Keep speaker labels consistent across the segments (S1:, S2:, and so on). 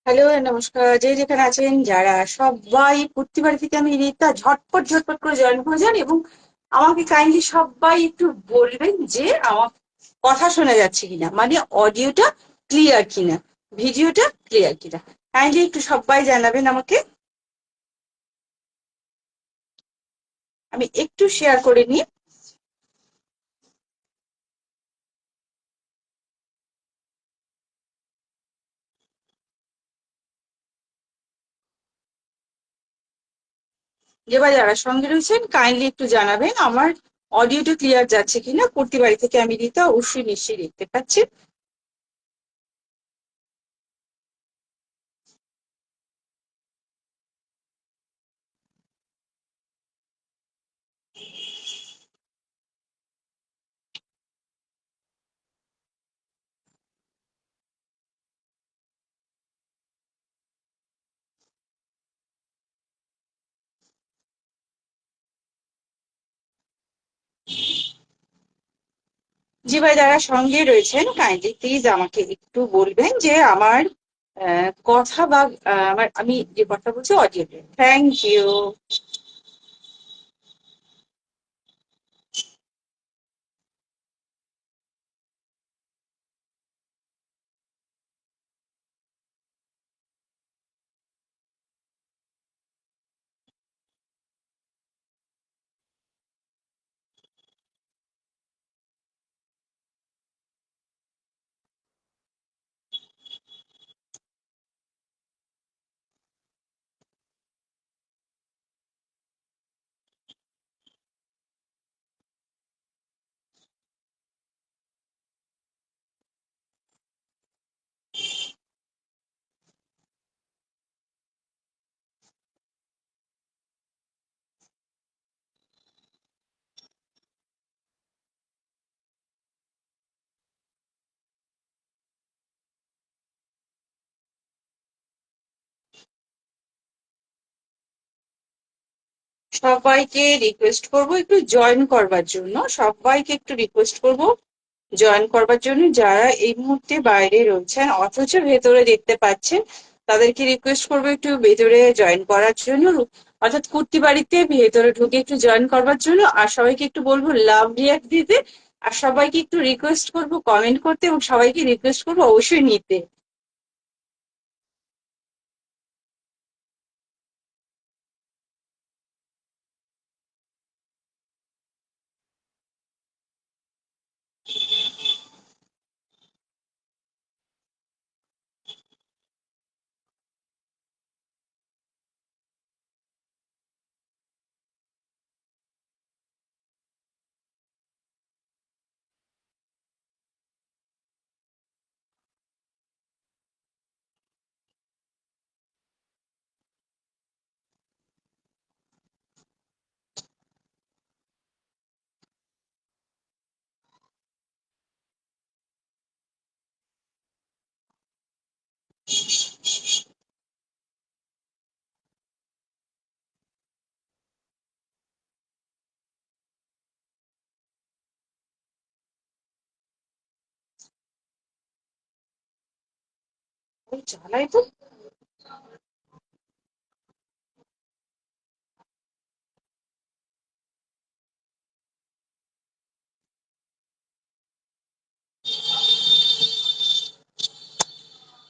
S1: Hello, নমস্কার। যে যেখানে আছেন যারা সবাই প্রতিবার থেকে আমি রিতা ঝটপট ঝটপট করে জয়েন হয়ে যান এবং আমাকে কাইন্ডলি সবাই একটু বলবেন যে আমার কথা শোনা যাচ্ছে কিনা, মানে অডিওটা ক্লিয়ার কিনা, ভিডিওটা ক্লিয়ার কিনা। কাইন্ডলি একটু সবাই জানাবেন আমাকে। আমি একটু শেয়ার করে নিই। এবার যারা সঙ্গে রয়েছেন কাইন্ডলি একটু জানাবেন আমার অডিওটা ক্লিয়ার যাচ্ছে কিনা। প্রতিবাড়ি থেকে আমি রিতা অবশ্যই নিশ্চয়ই দেখতে পাচ্ছি। জি ভাই, যারা সঙ্গে রয়েছেন কাইন্ডলি প্লিজ আমাকে একটু বলবেন যে আমার কথা বা আমি যে কথা বলছি অডিও। Thank you. সবাইকে রিকোয়েস্ট করব একটু জয়েন করবার জন্য, সবাইকে একটু রিকোয়েস্ট করব জয়েন করবার জন্য। যারা এই মুহূর্তে বাইরে রয়েছেন অথচ ভেতরে দেখতে পাচ্ছেন, তাদেরকে রিকোয়েস্ট করবো একটু ভেতরে জয়েন করার জন্য, অর্থাৎ কুর্তি বাড়িতে ভেতরে ঢুকে একটু জয়েন করবার জন্য। আর সবাইকে একটু বলবো লাভ রিয়াক্ট দিতে। আর সবাইকে একটু রিকোয়েস্ট করবো কমেন্ট করতে, এবং সবাইকে রিকোয়েস্ট করবো অবশ্যই নিতে। ওই জ্বালাই তো।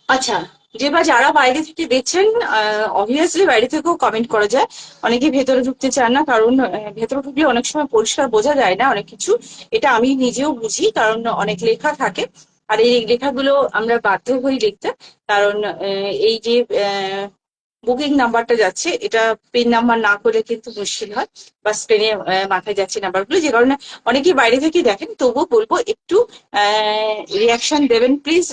S1: আচ্ছা, যে বা যারা বাইরে থেকে দেখছেন, অবভিয়াসলি বাইরে থেকেও কমেন্ট করা যায়। অনেকে ভেতরে ঢুকতে চান না, কারণ ভেতরে ঢুকলে অনেক সময় পরিষ্কার বোঝা যায় না অনেক কিছু। এটা আমি নিজেও বুঝি, কারণ অনেক লেখা থাকে। আর এই লেখাগুলো আমরা বাধ্য হই লিখতে, কারণ এই যে বুকিং নাম্বারটা যাচ্ছে, এটা পিন নাম্বার না করলে কিন্তু মুশকিল হয়, বা স্ক্রিনে মাথায় যাচ্ছে নাম্বারগুলো, যে কারণে অনেকেই বাইরে থেকে দেখেন। তবুও বলবো একটু রিয়াকশন দেবেন প্লিজ।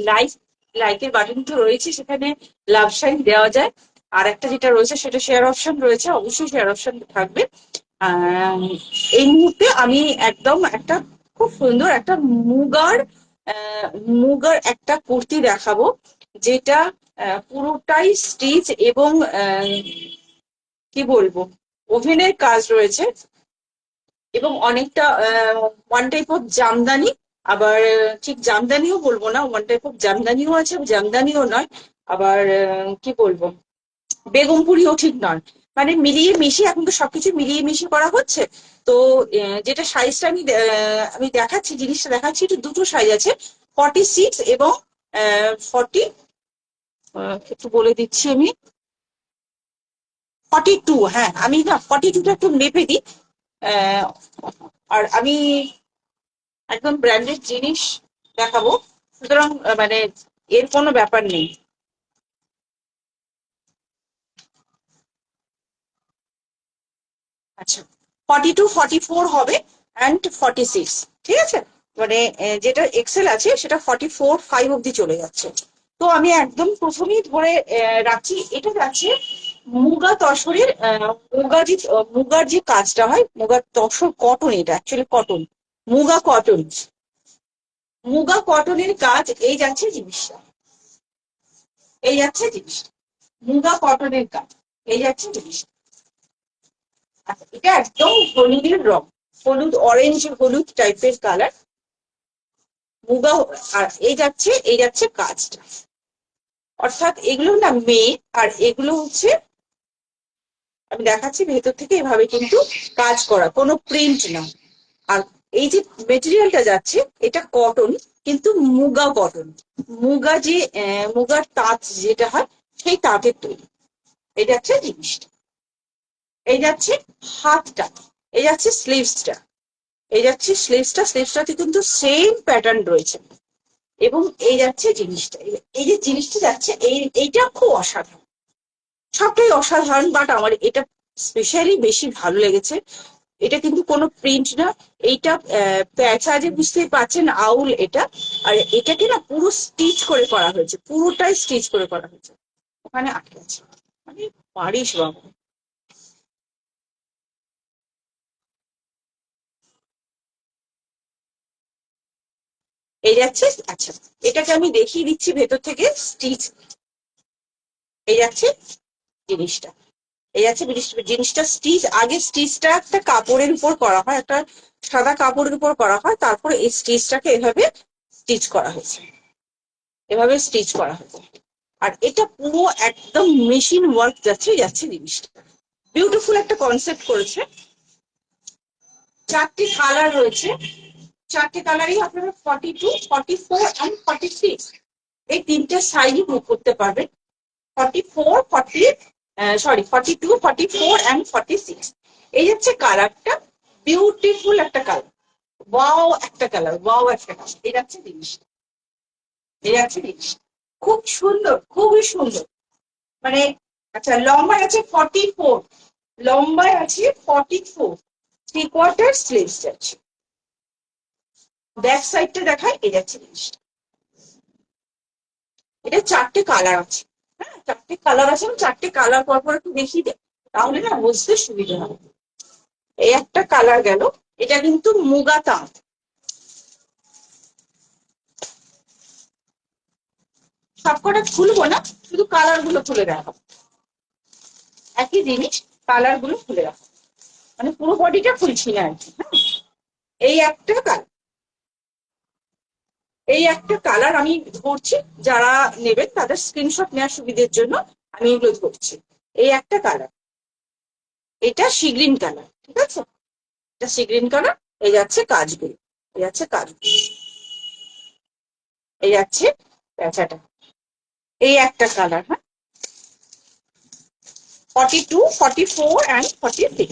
S1: লাইক, লাইকের বাটন তো রয়েছে, সেখানে লাভ সাইন দেওয়া যায়। আর একটা যেটা রয়েছে সেটা শেয়ার অপশন রয়েছে, অবশ্যই শেয়ার অপশন থাকবে। আহ, এই মুহূর্তে আমি একদম একটা খুব সুন্দর একটা মুগার মুগার একটা কুর্তি দেখাবো, যেটা পুরোটাই স্টিচ এবং কি বলবো, ওভেনের কাজ রয়েছে, এবং অনেকটা ওয়ান টাইপ অফ জামদানি। আবার ঠিক জামদানিও বলবো না, ওয়ান টাইপ অফ জামদানিও আছে, জামদানিও নয়। আবার কি বলবো, বেগমপুরিও ঠিক নয়। মানে মিলিয়ে মিশিয়ে, এখন তো সবকিছু মিলিয়ে মিশিয়ে করা হচ্ছে। তো যেটা সাইজটা আমি দেখাচ্ছি, জিনিসটা দেখাচ্ছি, একটু দুটো সাইজ আছে, 46 এবং 40, একটু বলে দিচ্ছি আমি, 42। হ্যাঁ, আমি না 42টা একটু মেপে দিই। আহ, আর আমি একদম ব্র্যান্ডেড জিনিস দেখাবো, সুতরাং মানে এর কোনো ব্যাপার নেই। আচ্ছা, 42, 44 হবে, অ্যান্ড 46, ঠিক আছে। মানে যেটা এক্সেল আছে সেটা 44, 5 অব্দি চলে যাচ্ছে। তো আমি একদম প্রথমেই ধরে রাখছি, এটা যাচ্ছে মুগা তসরের মুগার যে কাজটা হয়, মুগার তসর কটন, এটা actually cotton, muga cotton, muga কটনের কাজ। এই যাচ্ছে জিনিসটা, এই যাচ্ছে জিনিসটা, মুগা কটনের কাজ, এই যাচ্ছে জিনিসটা। আচ্ছা, এটা একদম হলুদের রং, হলুদ, অরেঞ্জ হলুদ টাইপের কালার, মুগা। আর এই যাচ্ছে কাজটা, অর্থাৎ এগুলো না মেয়ে, আর এগুলো হচ্ছে, আমি দেখাচ্ছি ভেতর থেকে, এভাবে কিন্তু কাজ করা, কোনো প্রিন্ট না। আর এই যে মেটেরিয়ালটা যাচ্ছে, এটা কটন, কিন্তু মুগা কটন, মুগা যে মুগার তাঁত যেটা হয়, সেই তাঁতের তৈরি। এটা হচ্ছে জিনিসটা, এই যাচ্ছে হাতটা, এই যাচ্ছে স্লিভসটা, এই যাচ্ছে স্লিভসটা, স্লিভসটাতে কিন্তু সেম প্যাটার্ন রয়েছে। এবং এই যাচ্ছে জিনিসটা, এই যে জিনিসটা যাচ্ছে, এইটা খুব অসাধারণ, সবটাই অসাধারণ, বাট আমার এটা স্পেশালি বেশি ভালো লেগেছে। এটা কিন্তু কোনো প্রিন্ট না, এইটা প্যাঁচা, যে বুঝতেই পারছেন, আউল এটা। আর এটাকে না পুরো স্টিচ করে করা হয়েছে, পুরোটাই স্টিচ করে করা হয়েছে, ওখানে আটকে আছে, মানে পারিস বাবু। এই যাচ্ছে। আচ্ছা, এটাকে আমি দেখিয়ে দিচ্ছি ভেতর থেকে স্টিচ। এই যাচ্ছে জিনিসটা, এই যাচ্ছে জিনিসটা স্টিচ। আগে স্টিচটা একটা কাপড়ের উপর করা হয়, একটা সাদা কাপড়ের উপর করা হয়, তারপরে এই স্টিচটাকে এভাবে স্টিচ করা হয়েছে, এভাবে স্টিচ করা হয়েছে। আর এটা পুরো একদম মেশিন ওয়ার্ক যাচ্ছে, যাচ্ছে জিনিসটা, বিউটিফুল একটা কনসেপ্ট করেছে। চারটি কালার রয়েছে, চারটে কালারই আপনারা 42, 44 অ্যান্ড 46, এই তিনটে সাইজই বুক করতে পারবেন। 44, 40, সরি 42, 44 অ্যান্ড 46, এই হচ্ছে কালারটা, বিউটিফুল একটা কালার, ওয়াও একটা কালার, ওয়াও একটা কালার। এই যাচ্ছে জিনিসটা, এই যাচ্ছে জিনিসটা, খুব সুন্দর, খুবই সুন্দর। মানে আচ্ছা, লম্বায় আছে 44, লম্বায় আছে 44, 3/4 স্লিভস যাচ্ছে। ব্যাক সাইডটা দেখায়, এই যাচ্ছে জিনিসটা। এটা চারটে কালার আছে, হ্যাঁ চারটে কালার আছে, আমি চারটে কালার পর পর একটু দেখিয়ে দে, তাহলে না বুঝতে সুবিধা হবে। এই একটা কালার গেল, এটা কিন্তু মুগা তাঁত। সবকটা খুলবো না, শুধু কালার গুলো খুলে দেখাবো, একই জিনিস, কালার গুলো খুলে রাখো, মানে পুরো বডিটা খুলছি না আর কি। হ্যাঁ, এই একটা কালার, এই একটা কালার আমি ধরছি, যারা নেবেন তাদের স্ক্রিনশট নেওয়ার সুবিধের জন্য আমি এগুলো ধরছি। এই একটা কালার, এটা সি গ্রিন কালার, ঠিক আছে, এটা সি গ্রিন কালার। এই যাচ্ছে কাজগুলো, এই যাচ্ছে কাজগুলো, এই যাচ্ছে প্যাঁচাটা। এই একটা কালার, হ্যাঁ, 42, 44 অ্যান্ড 46,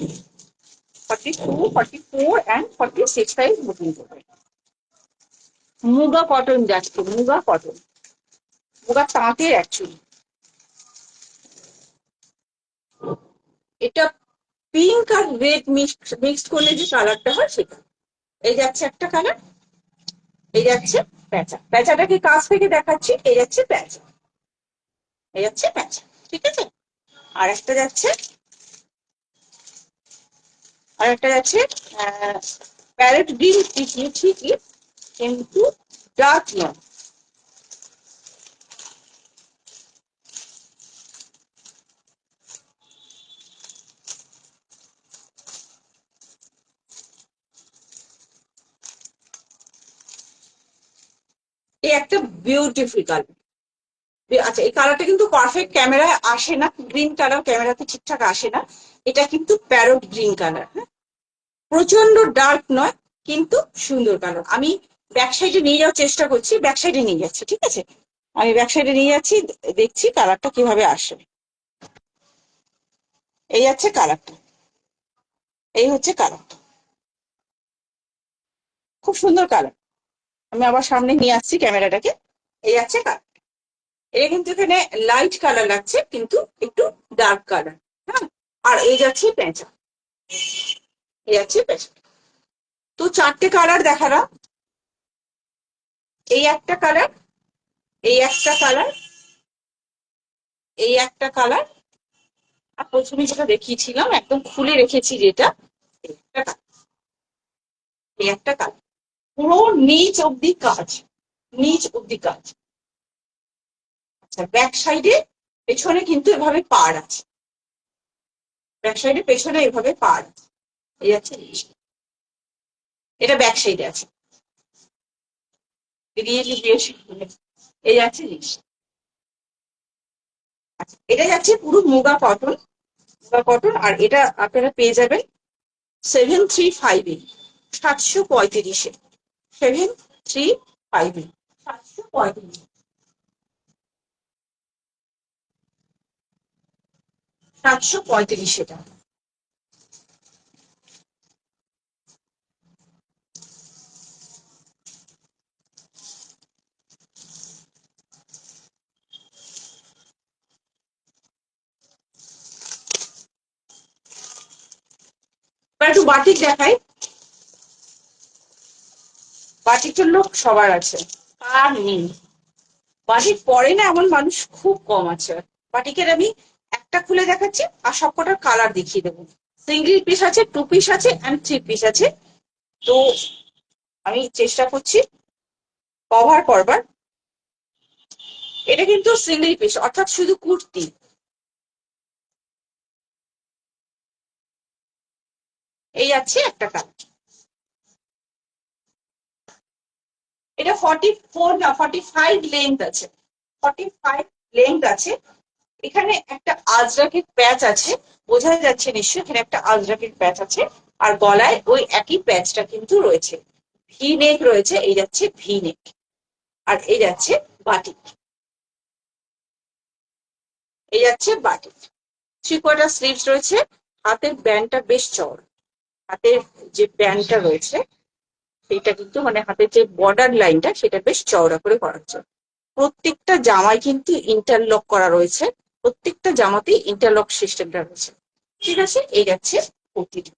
S1: 42, 44 অ্যান্ড 46 সাইজ বুকিং করবে। মুগা কটন যাচ্ছে, মুগা কটন, মুগা তাঁতের অ্যাকচুয়ালি। এটা পিঙ্ক আর রেড মিক্সড করলে যে কালারটা হয় সেটা। এই যাচ্ছে একটা কালার, এই যাচ্ছে প্যাঁচা, প্যাঁচাটাকে কাছ থেকে দেখাচ্ছি, এই যাচ্ছে প্যাঁচা, এই যাচ্ছে প্যাঁচা, ঠিক আছে। আর একটা যাচ্ছে, আর একটা যাচ্ছে প্যারেট গ্রিন, ঠিকই কিন্তু ডার্ক নয়। এই একটা বিউটিফুল কালার। আচ্ছা, এই কালারটা কিন্তু পারফেক্ট ক্যামেরায় আসে না, গ্রিন কালার ক্যামেরাতে ঠিকঠাক আসে না। এটা কিন্তু প্যারট গ্রিন কালার, হ্যাঁ, প্রচন্ড ডার্ক নয় কিন্তু সুন্দর কালার। আমি ব্যাক সাইডে নিয়ে যাওয়ার চেষ্টা করছি, ব্যাক সাইডে নিয়ে যাচ্ছি, ঠিক আছে, আমি ব্যাক সাইডে নিয়ে যাচ্ছি, দেখছি কালারটা কিভাবে আসে। এই যাচ্ছে কালারটা, এই হচ্ছে কালারটা, খুব সুন্দর কালার। আমি আবার সামনে নিয়ে আসছি ক্যামেরাটাকে। এই যাচ্ছে কালার, এটা কিন্তু এখানে লাইট কালার লাগছে কিন্তু একটু ডার্ক কালার, হ্যাঁ। আর এই যাচ্ছে পেঁচা, এই যাচ্ছে পেঁচা। তো চারটে কালার দেখালাম, এই একটা কালার, এই একটা কালার, এই একটা কালার, আর প্রথমে যেটা দেখিয়েছিলাম একদম খুলে রেখেছি যেটা, এই একটা কালার, এই একটা কালার। পুরো নিচ অব্দি কাজ, নিচ অব্দি কাজ। আচ্ছা, ব্যাক সাইডে পেছনে কিন্তু এভাবে পাড় আছে, ব্যাক সাইডে পেছনে এভাবে পাড় আছে, এই আছে জিনিসটা। এটা ব্যাক সাইডে আছে, রিয়েলি বিউটিফুল, এই আছে জিনিসটা। আচ্ছা, এটা যাচ্ছে পুরো মুগা কটন, মুগা কটন। আর এটা আপনারা পেয়ে যাবেন 735-এ, 735-এ, 735-এ, 735, 735 এটা। এবার একটু বাটিক দেখাই। বাটিকের লোক সবার আছে, আর নেই, বাটিক পরে না এমন মানুষ খুব কম আছে। বাটিকের আমি একটা খুলে দেখাচ্ছি আর সবকটার কালার দেখিয়ে দেবো। সিঙ্গেল পিস আছে, টু পিস আছে অ্যান্ড থ্রি পিস আছে। তো আমি চেষ্টা করছি কভার করবার। এটা কিন্তু সিঙ্গেল পিস, অর্থাৎ শুধু কুর্তি। এই আছে একটা কালার, এটা 44 না 45 লেন্থ আছে, 45 লেন্থ আছে। এখানে একটা আজরাকের প্যাচ আছে, বোঝা যাচ্ছে নিশ্চয়ই এখানে একটা আজরাকের প্যাচ আছে। আর গলায় ওই একই প্যাচটা কিন্তু রয়েছে, ভি নেক রয়েছে, এই যাচ্ছে ভি নেক। আর এই যাচ্ছে বাটিক, এই যাচ্ছে বাটিক। 3/4 স্লিভস রয়েছে। হাতের ব্যান্ডটা বেশ চওড়া, হাতের যে ব্যান্ডটা রয়েছে সেটা কিন্তু মানে হাতের যে বর্ডার লাইনটা সেটা বেশ চওড়া করে করা হচ্ছে। প্রত্যেকটা জামায় কিন্তু ইন্টারলক করা রয়েছে, প্রত্যেকটা জামাতেই ইন্টারলক সিস্টেমটা রয়েছে, ঠিক আছে। এই যাচ্ছে কুর্তিটা,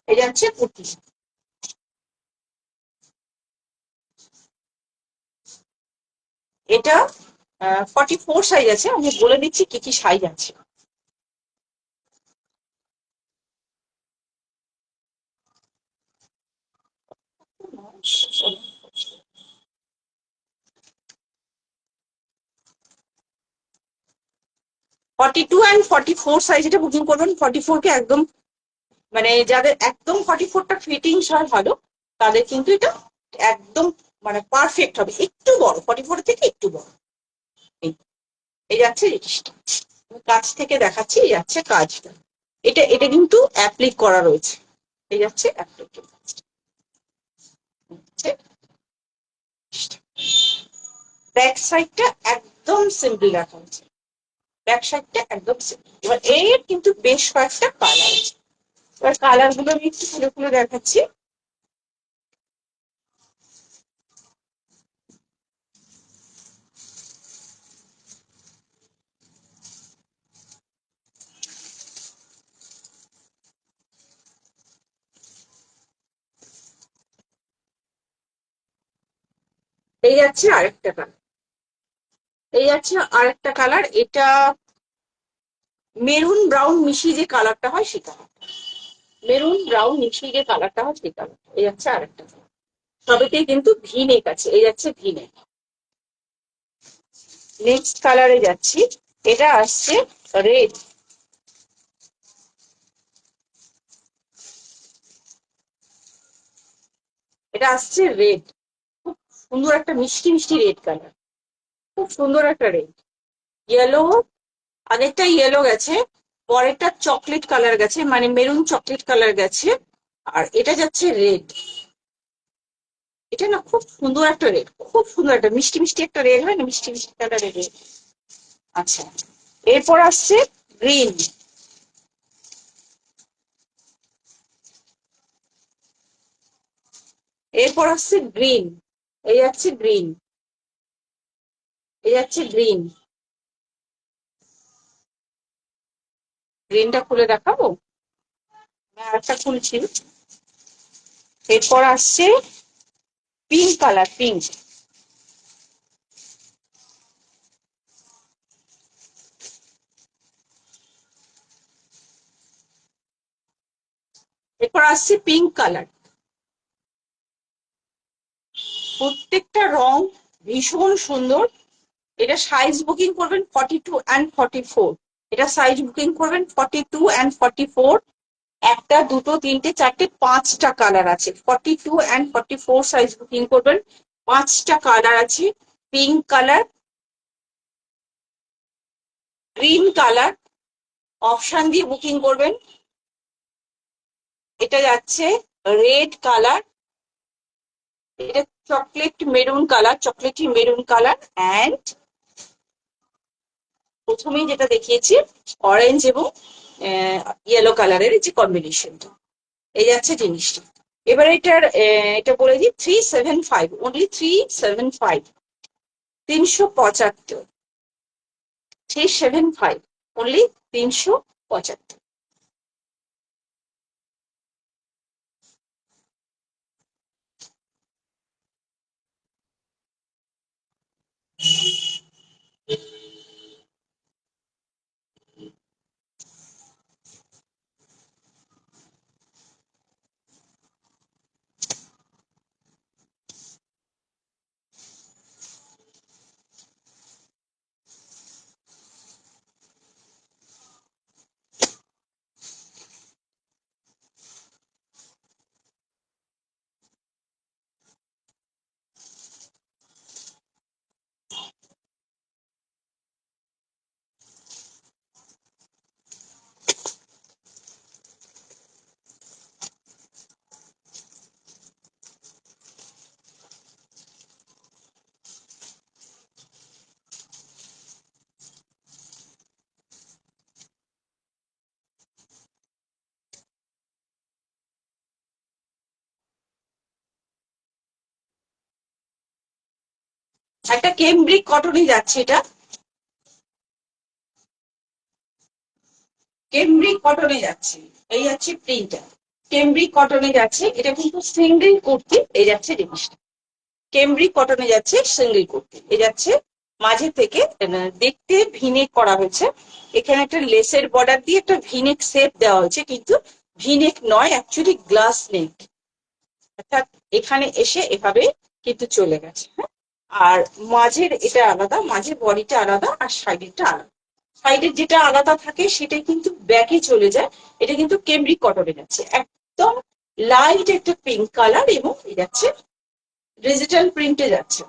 S1: এই যাচ্ছে কুর্তি। এটা 44 সাইজ আছে, আমি বলে দিচ্ছি কি কি সাইজ আছে। 42 অ্যান্ড 44 সাইজ এটা বুকিং করবেন। 44 কে একদম মানে যাদের একদম 44টা ফিটিংস হয় ভালো, তাদের কিন্তু এটা একদম মানে পারফেক্ট হবে, একটু বড়, 44 থেকে একটু বড়। এই যাচ্ছে জিনিসটা, কাছ থেকে দেখাচ্ছি, এই যাচ্ছে কাজটা। এটা এটা কিন্তু অ্যাপ্লিক করা রয়েছে, এই যাচ্ছে অ্যাপ্লিক। ব্যাক সাইডটা একদম সিম্পল রাখা হয়েছে, ব্যাক সাইডটা একদম সিম্পল। এবার এর কিন্তু বেশ কয়েকটা কালার আছে, এবার কালার গুলো আমি একটু খুলে খুলে দেখাচ্ছি। এই যাচ্ছে আরেকটা কালার, এই যাচ্ছে আরেকটা কালার, এটা মেরুন ব্রাউন মিশিয়ে যে কালারটা হয় সেই কালার, মেরুন ব্রাউন মিশিয়ে যে কালারটা হয় সেই কালার। এই যাচ্ছে আরেকটা কালার, সবেতেই কিন্তু ভিনেক আছে, এই যাচ্ছে ভিনেক। নেক্সট কালারে যাচ্ছি, এটা আসছে রেড, এটা আসছে রেড, খুব সুন্দর একটা মিষ্টি মিষ্টি রেড কালার, খুব সুন্দর একটা রেড। ইয়েলো, আগেরটা ইয়েলো গেছে, পরেরটা চকলেট কালার গেছে, মানে মেরুন চকলেট কালার গেছে, আর এটা যাচ্ছে রেড। এটা না খুব সুন্দর একটা রেড, খুব সুন্দর একটা মিষ্টি মিষ্টি একটা রেড হয় না, মিষ্টি মিষ্টি কালারের রেড। আচ্ছা, এরপর আসছে গ্রিন, এরপর আসছে গ্রিন, এই যাচ্ছে গ্রিন, এই যাচ্ছে গ্রিন। গ্রিনটা খুলে দেখাবো, একটা খুলছি। এরপর আসছে পিঙ্ক কালার, পিঙ্ক, এরপর আসছে পিঙ্ক কালার। প্রত্যেকটা রং ভীষণ সুন্দর। এটা সাইজ বুকিং করবেন 42 and 44, এটা সাইজ বুকিং করবেন 42 and 44। একটা, দুটো, তিনটে, চারটে, পাঁচটা কালার আছে, 42 and 44 সাইজ বুকিং করবেন, পাঁচটা কালার আছে। Pink colour, green colour, option দিয়ে বুকিং করবেন। এটা যাচ্ছে রেড কালার, এটা chocolate maroon colour, chocolatey maroon colour, and প্রথমেই যেটা দেখিয়েছি অরেঞ্জ এবং ইয়েলো কালারের যে কম্বিনেশনটা, এই যাচ্ছে জিনিসটা। এবার এটার এটা বলে দিই 375, অনলি 375, 375, 375, অনলি 375। একটা কেমব্রিক কটনই যাচ্ছে, এটা কেমব্রিক কটনে যাচ্ছে, এই যাচ্ছে প্রিন্টার, কেমব্রিক কটনে যাচ্ছে, এটা কিন্তু সিঙ্গেল কুর্তি, এই যাচ্ছে জিনিসটা। কেমব্রিক কটনে যাচ্ছে সিঙ্গেল কুর্তি, এই যাচ্ছে মাঝে থেকে দেখতে ভিনেক করা হয়েছে, এখানে একটা লেসের বর্ডার দিয়ে একটা ভিনেক শেপ দেওয়া হয়েছে, কিন্তু ভিনেক নয়, অ্যাকচুয়ালি গ্লাস নেক, অর্থাৎ এখানে এসে এভাবে কিন্তু চলে গেছে, হ্যাঁ। আর মাঝের এটা আলাদা, মাঝের বডিটা আলাদা, আর সাইডেরটা আলাদা। সাইডের যেটা আলাদা থাকে সেটা কিন্তু ব্যাকে চলে যায়, এটা কিন্তু কেমব্রিক কটনে যাচ্ছে, একদম লাইট একটা পিঙ্ক কালার, এবং যাচ্ছে ডিজিটাল প্রিন্টে যাচ্ছে,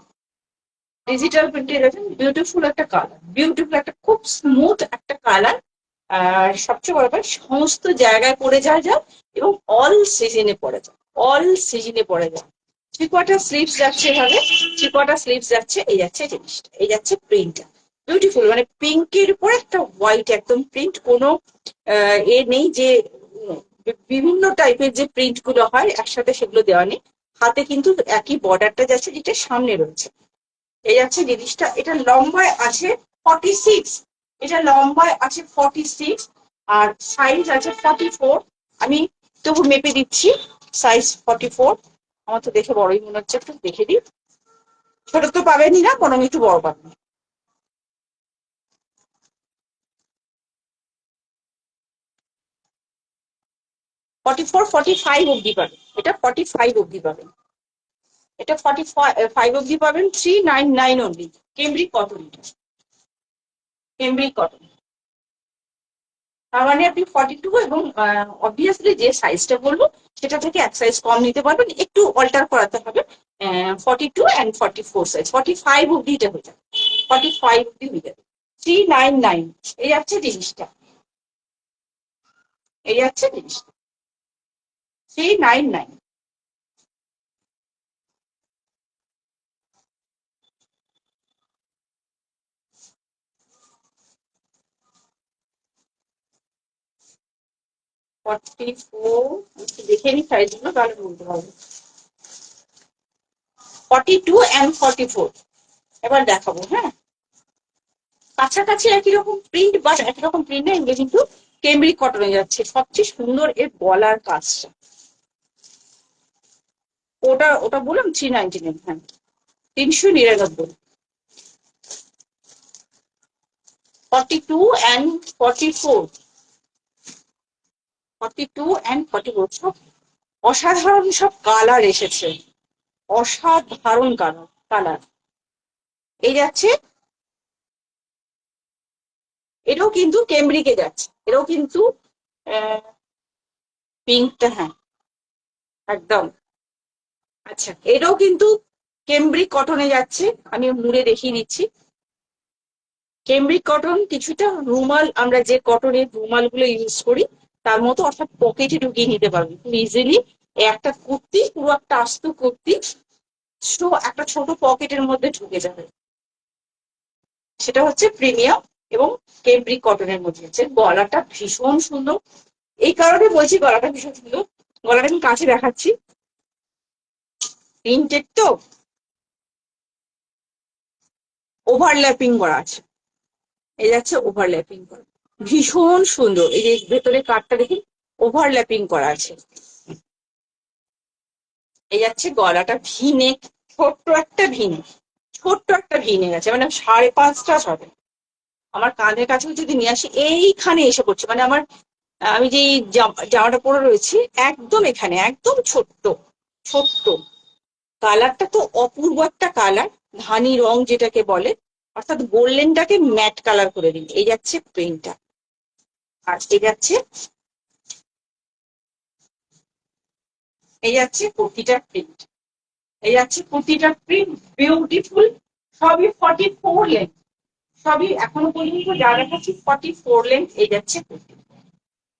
S1: ডিজিটাল প্রিন্টে যাচ্ছে। বিউটিফুল একটা কালার, বিউটিফুল একটা খুব স্মুথ একটা কালার। আর সবচেয়ে বড় কথা সমস্ত জায়গায় পরে যায় যা, এবং অল সিজনে পরে যায়, অল সিজনে পরে যায়। থ্রি কোয়ার্টার স্লিভস যাচ্ছে এভাবে, থ্রি কোয়ার্টার স্লিভস যাচ্ছে, এই যাচ্ছে জিনিসটা, এই যাচ্ছে প্রিন্টটা। বিউটিফুল, মানে পিঙ্কের উপর একটা হোয়াইট একদম প্রিন্ট, কোনো এ নেই যে বিভিন্ন টাইপের যে প্রিন্ট গুলো হয় একসাথে সেগুলো দেওয়া নেই। হাতে কিন্তু একই বর্ডারটা যাচ্ছে, যেটা সামনে রয়েছে। এই যাচ্ছে জিনিসটা। এটা লম্বায় আছে 46, এটা লম্বায় আছে 46, আর সাইজ আছে 44। আমি তবু মেপে দিচ্ছি, সাইজ 44। আমার তো দেখে বড়ই মনে হচ্ছে, একটু দেখে দিই। ছোট তো পাবেনই না, বরং একটু বড় পাবেন। 44, 45 অব্দি পাবেন, এটা 45 অব্দি পাবেন, এটা 45 অব্দি পাবেন। 399 only, cambric cotton, cambric cotton. তার মানে আপনি 42, এবং অবভিয়াসলি যে সাইজটা বলবো সেটা থেকে এক সাইজ কম নিতে পারবেন, একটু অল্টার করাতে হবে। 42 and 44 সাইজ, 45 অব্দি এটা হয়ে যাবে, 45 অব্দি হয়ে যাবে। 399, এই যাচ্ছে জিনিসটা, এই যাচ্ছে জিনিসটা, 399। 44, দেখে নি সাইজগুলো, তাহলে বলতে পারবো। 42 and 44 এবার দেখাবো। হ্যাঁ, কাছাকাছি একই রকম প্রিন্ট, বাট একই রকম প্রিন্ট না, এগুলো কিন্তু কেমব্রিক কটনে যাচ্ছে। সবচেয়ে সুন্দর এর গলার কাজটা। ওটা ওটা বললাম 399, হ্যাঁ 399। 42 and 44, 42 and 44 সব অসাধারণ সব কালার এসেছে, অসাধারণ কালার কালার। এই যাচ্ছে, এটাও কিন্তু কেমব্রিকে যাচ্ছে, এটাও কিন্তু পিঙ্কটা, হ্যাঁ একদম। আচ্ছা, এটাও কিন্তু কেমব্রিক কটনে যাচ্ছে, আমি মুড়ে দেখিয়ে দিচ্ছি। কেমব্রিক কটন কিছুটা রুমাল, আমরা যে কটনের রুমাল গুলো ইউজ করি তার মতো, অর্থাৎ পকেটে ঢুকিয়ে নিতে পারবে খুব ইজিলি। একটা কুর্তি, পুরো একটা আস্ত কুর্তি একটা ছোট পকেটের মধ্যে ঢুকে যাবে। সেটা হচ্ছে প্রিমিয়াম এবং কেমব্রিক কটনের মধ্যে হচ্ছে। গলাটা ভীষণ সুন্দর, এই কারণে বলছি গলাটা ভীষণ সুন্দর। গলাটা আমি কাছে দেখাচ্ছি, প্রিন্টেড তো, ওভারল্যাপিং করা আছে, এই যাচ্ছে ওভারল্যাপিং করা, ভীষণ সুন্দর। এই যে ভেতরে কাটটা দেখি ওভারল্যাপিং করা আছে। এই যাচ্ছে গলাটা ভিনেক, ছোট্ট একটা ভিনেক, ছোট্ট একটা ভিনেক আছে, মানে 5.5টা হবে। আমার কাঁধের কাছেও যদি নিয়ে আসি, এইখানে এসে পড়ছে, মানে আমার আমি যে জামাটা পরে রয়েছি একদম এখানে, একদম ছোট্ট ছোট্ট। কালারটা তো অপূর্ব একটা কালার, ধানি রং যেটাকে বলে, অর্থাৎ গোল্ডেনটাকে ম্যাট কালার করে দিন। এই যাচ্ছে প্রিন্টটা, আর এই যাচ্ছে, এই যাচ্ছে কুর্তিটার প্রিন্ট, এই যাচ্ছে কুর্তিটার প্রিন্ট, বিউটিফুল। সবই 44 লেন্থ, সবই এখনো পর্যন্ত যা দেখাচ্ছি 44 লেন্থ। এই যাচ্ছে কুর্তি,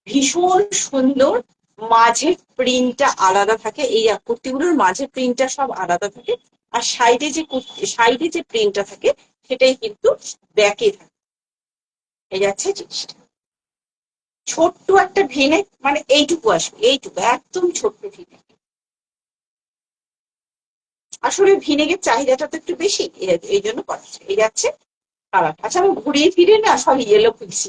S1: ভীষণ সুন্দর। মাঝের প্রিন্টটা আলাদা থাকে, এই কুর্তিগুলোর মাঝের প্রিন্টটা সব আলাদা থাকে, আর সাইডে যে প্রিন্টটা থাকে সেটাই কিন্তু ব্যাকে থাকে। এই যাচ্ছে জিনিসটা, ছোট্ট একটা ভিনেক, মানে এইটুকু আসবে, এইটুকু একদম ছোট্ট ভিনেক। আসলে ভিনেগের চাহিদাটা তো একটু বেশি, এই জন্য করা হচ্ছে। এই যাচ্ছে কালার। আচ্ছা, আমি ঘুরিয়ে ফিরে না সব ইয়েলো খুলছি,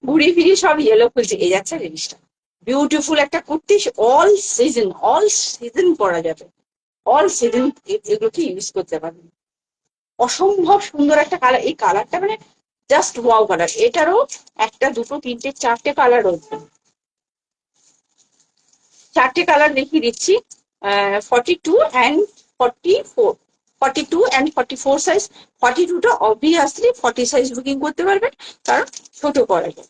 S1: ঘুরিয়ে ফিরিয়ে সব ইয়েলো খুলছি। এই যাচ্ছে জিনিসটা, বিউটিফুল একটা kurti, all season, all season পরা যাবে, অল সিজন এগুলোকে ইউজ করতে পারবেন। অসম্ভব সুন্দর একটা কালার, এই কালারটা মানে জাস্ট ওয়াও কালার। এটারও একটা, দুটো, তিনটে, চারটে কালার রয়েছে, চারটে কালার দেখিয়ে দিচ্ছি। 42 and 44, 42 and 44 সাইজ। 42টা অবভিয়াসলি 40 সাইজ বুকিং করতে পারবেন, কারণ ছোট করা যায়।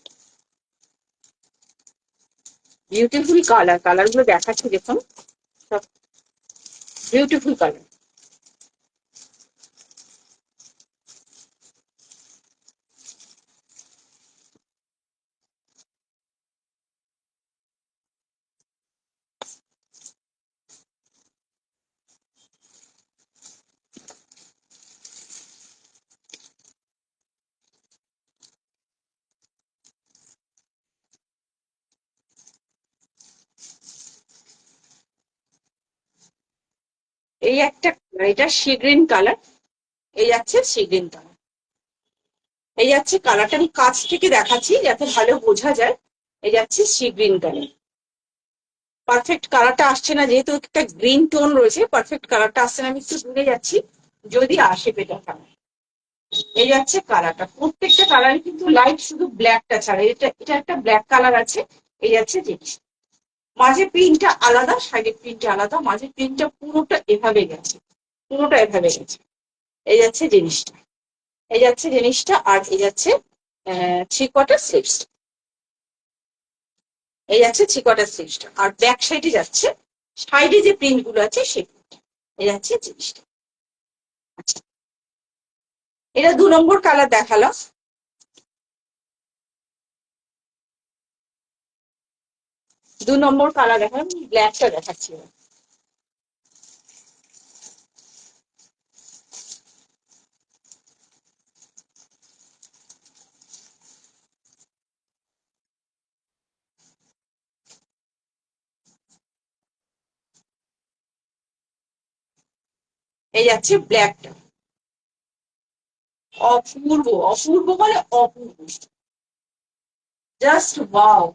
S1: বিউটিফুল কালার, কালার গুলো দেখাচ্ছি দেখুন সব। Beautiful colour. এই একটা, এটা সি গ্রিন কালার, এই যাচ্ছে সি গ্রিন কালার, এই যাচ্ছে কালারটা আমি কাছ থেকে দেখাচ্ছি যাতে ভালো বোঝা যায়। এই যাচ্ছে সি গ্রিন কালার। পারফেক্ট কালারটা আসছে না, যেহেতু একটা গ্রিন টোন রয়েছে, পারফেক্ট কালারটা আসছে না, আমি একটু দূরে যাচ্ছি যদি আসে বেটার কালার। এই যাচ্ছে কালারটা, প্রত্যেকটা কালারে কিন্তু লাইট, শুধু ব্ল্যাকটা ছাড়া। এটা এটা একটা ব্ল্যাক কালার আছে। এই যাচ্ছে জিনিস, মাঝে প্রিন্টটা আলাদা, সাইডের প্রিন্টটা আলাদা, মাঝে প্রিন্টটা পুরোটা এভাবে গেছে, পুরোটা এভাবে গেছে। এই যাচ্ছে জিনিসটা, এই যাচ্ছে জিনিসটা। আর এই যাচ্ছে থ্রি কোয়ার্টার স্লিভস, এই যাচ্ছে থ্রি কোয়ার্টার স্লিভসটা। আর ব্যাক সাইডে যাচ্ছে, সাইডে যে প্রিন্ট গুলো আছে সেই print। এই যাচ্ছে জিনিসটা। আচ্ছা, এটা 2 নম্বর কালার দেখালাম। দু নম্বর কালার দেখালাম, ব্ল্যাকটা দেখাচ্ছি এবার। এই যাচ্ছে ব্ল্যাকটা, অপূর্ব, অপূর্ব মানে অপূর্ব, জাস্ট ওয়াও।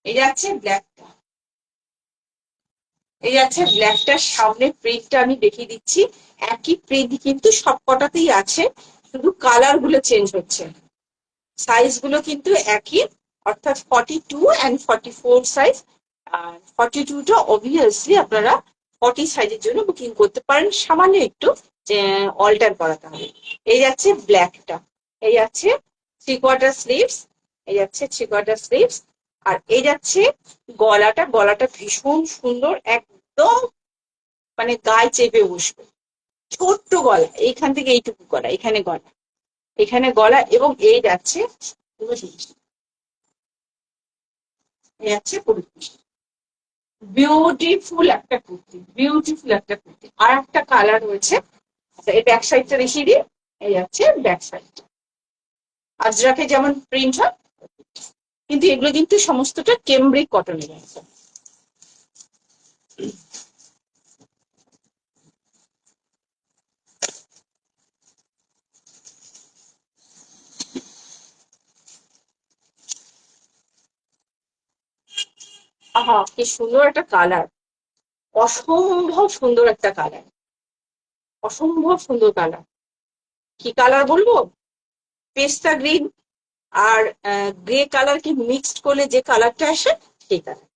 S1: এই যাচ্ছে ব্ল্যাকটা, এই যাচ্ছে ব্ল্যাকটার সামনে প্রিন্টটা আমি দেখিয়ে দিচ্ছি। একই প্রিন্ট কিন্তু সবকটাতেই আছে, শুধু কালার গুলো চেঞ্জ হচ্ছে। সাইজ গুলো কিন্তু একই, অর্থাৎ 42 অ্যান্ড 44 সাইজ। আর 42টা অবভিয়াসলি আপনারা 40 সাইজের জন্য বুকিং করতে পারেন, সামান্য একটু অল্টার করাতে হবে। এই যাচ্ছে ব্ল্যাকটা, এই যাচ্ছে থ্রি কোয়ার্টার স্লিভস, এই যাচ্ছে থ্রি কোয়ার্টার স্লিভস। আর এই যাচ্ছে গলাটা, গলাটা ভীষণ সুন্দর, একদম মানে গায়ে চেপে বসবে। ছোট্ট গলা, এইখান থেকে এইটুকু গলা, এখানে গলা, এখানে গলা, এবং এই যাচ্ছে পুরো জিনিস, এই যাচ্ছে পুরো জিনিস। বিউটিফুল একটা কুর্তি, বিউটিফুল একটা কুর্তি। আর একটা কালার রয়েছে, আচ্ছা এই ব্যাক সাইডটা দেখিয়ে দিই। এই যাচ্ছে ব্যাক সাইড, আজরাকে যেমন প্রিন্ট হয়, কিন্তু এগুলো কিন্তু সমস্তটা কেমব্রিক কটনের আছে। আহা কি সুন্দর একটা কালার, অসম্ভব সুন্দর একটা কালার, অসম্ভব সুন্দর কালার। কি কালার বলবো, পেস্তা গ্রিন আর গ্রে কালারকে মিক্সড করলে যে কালারটা আসে সেই কালার,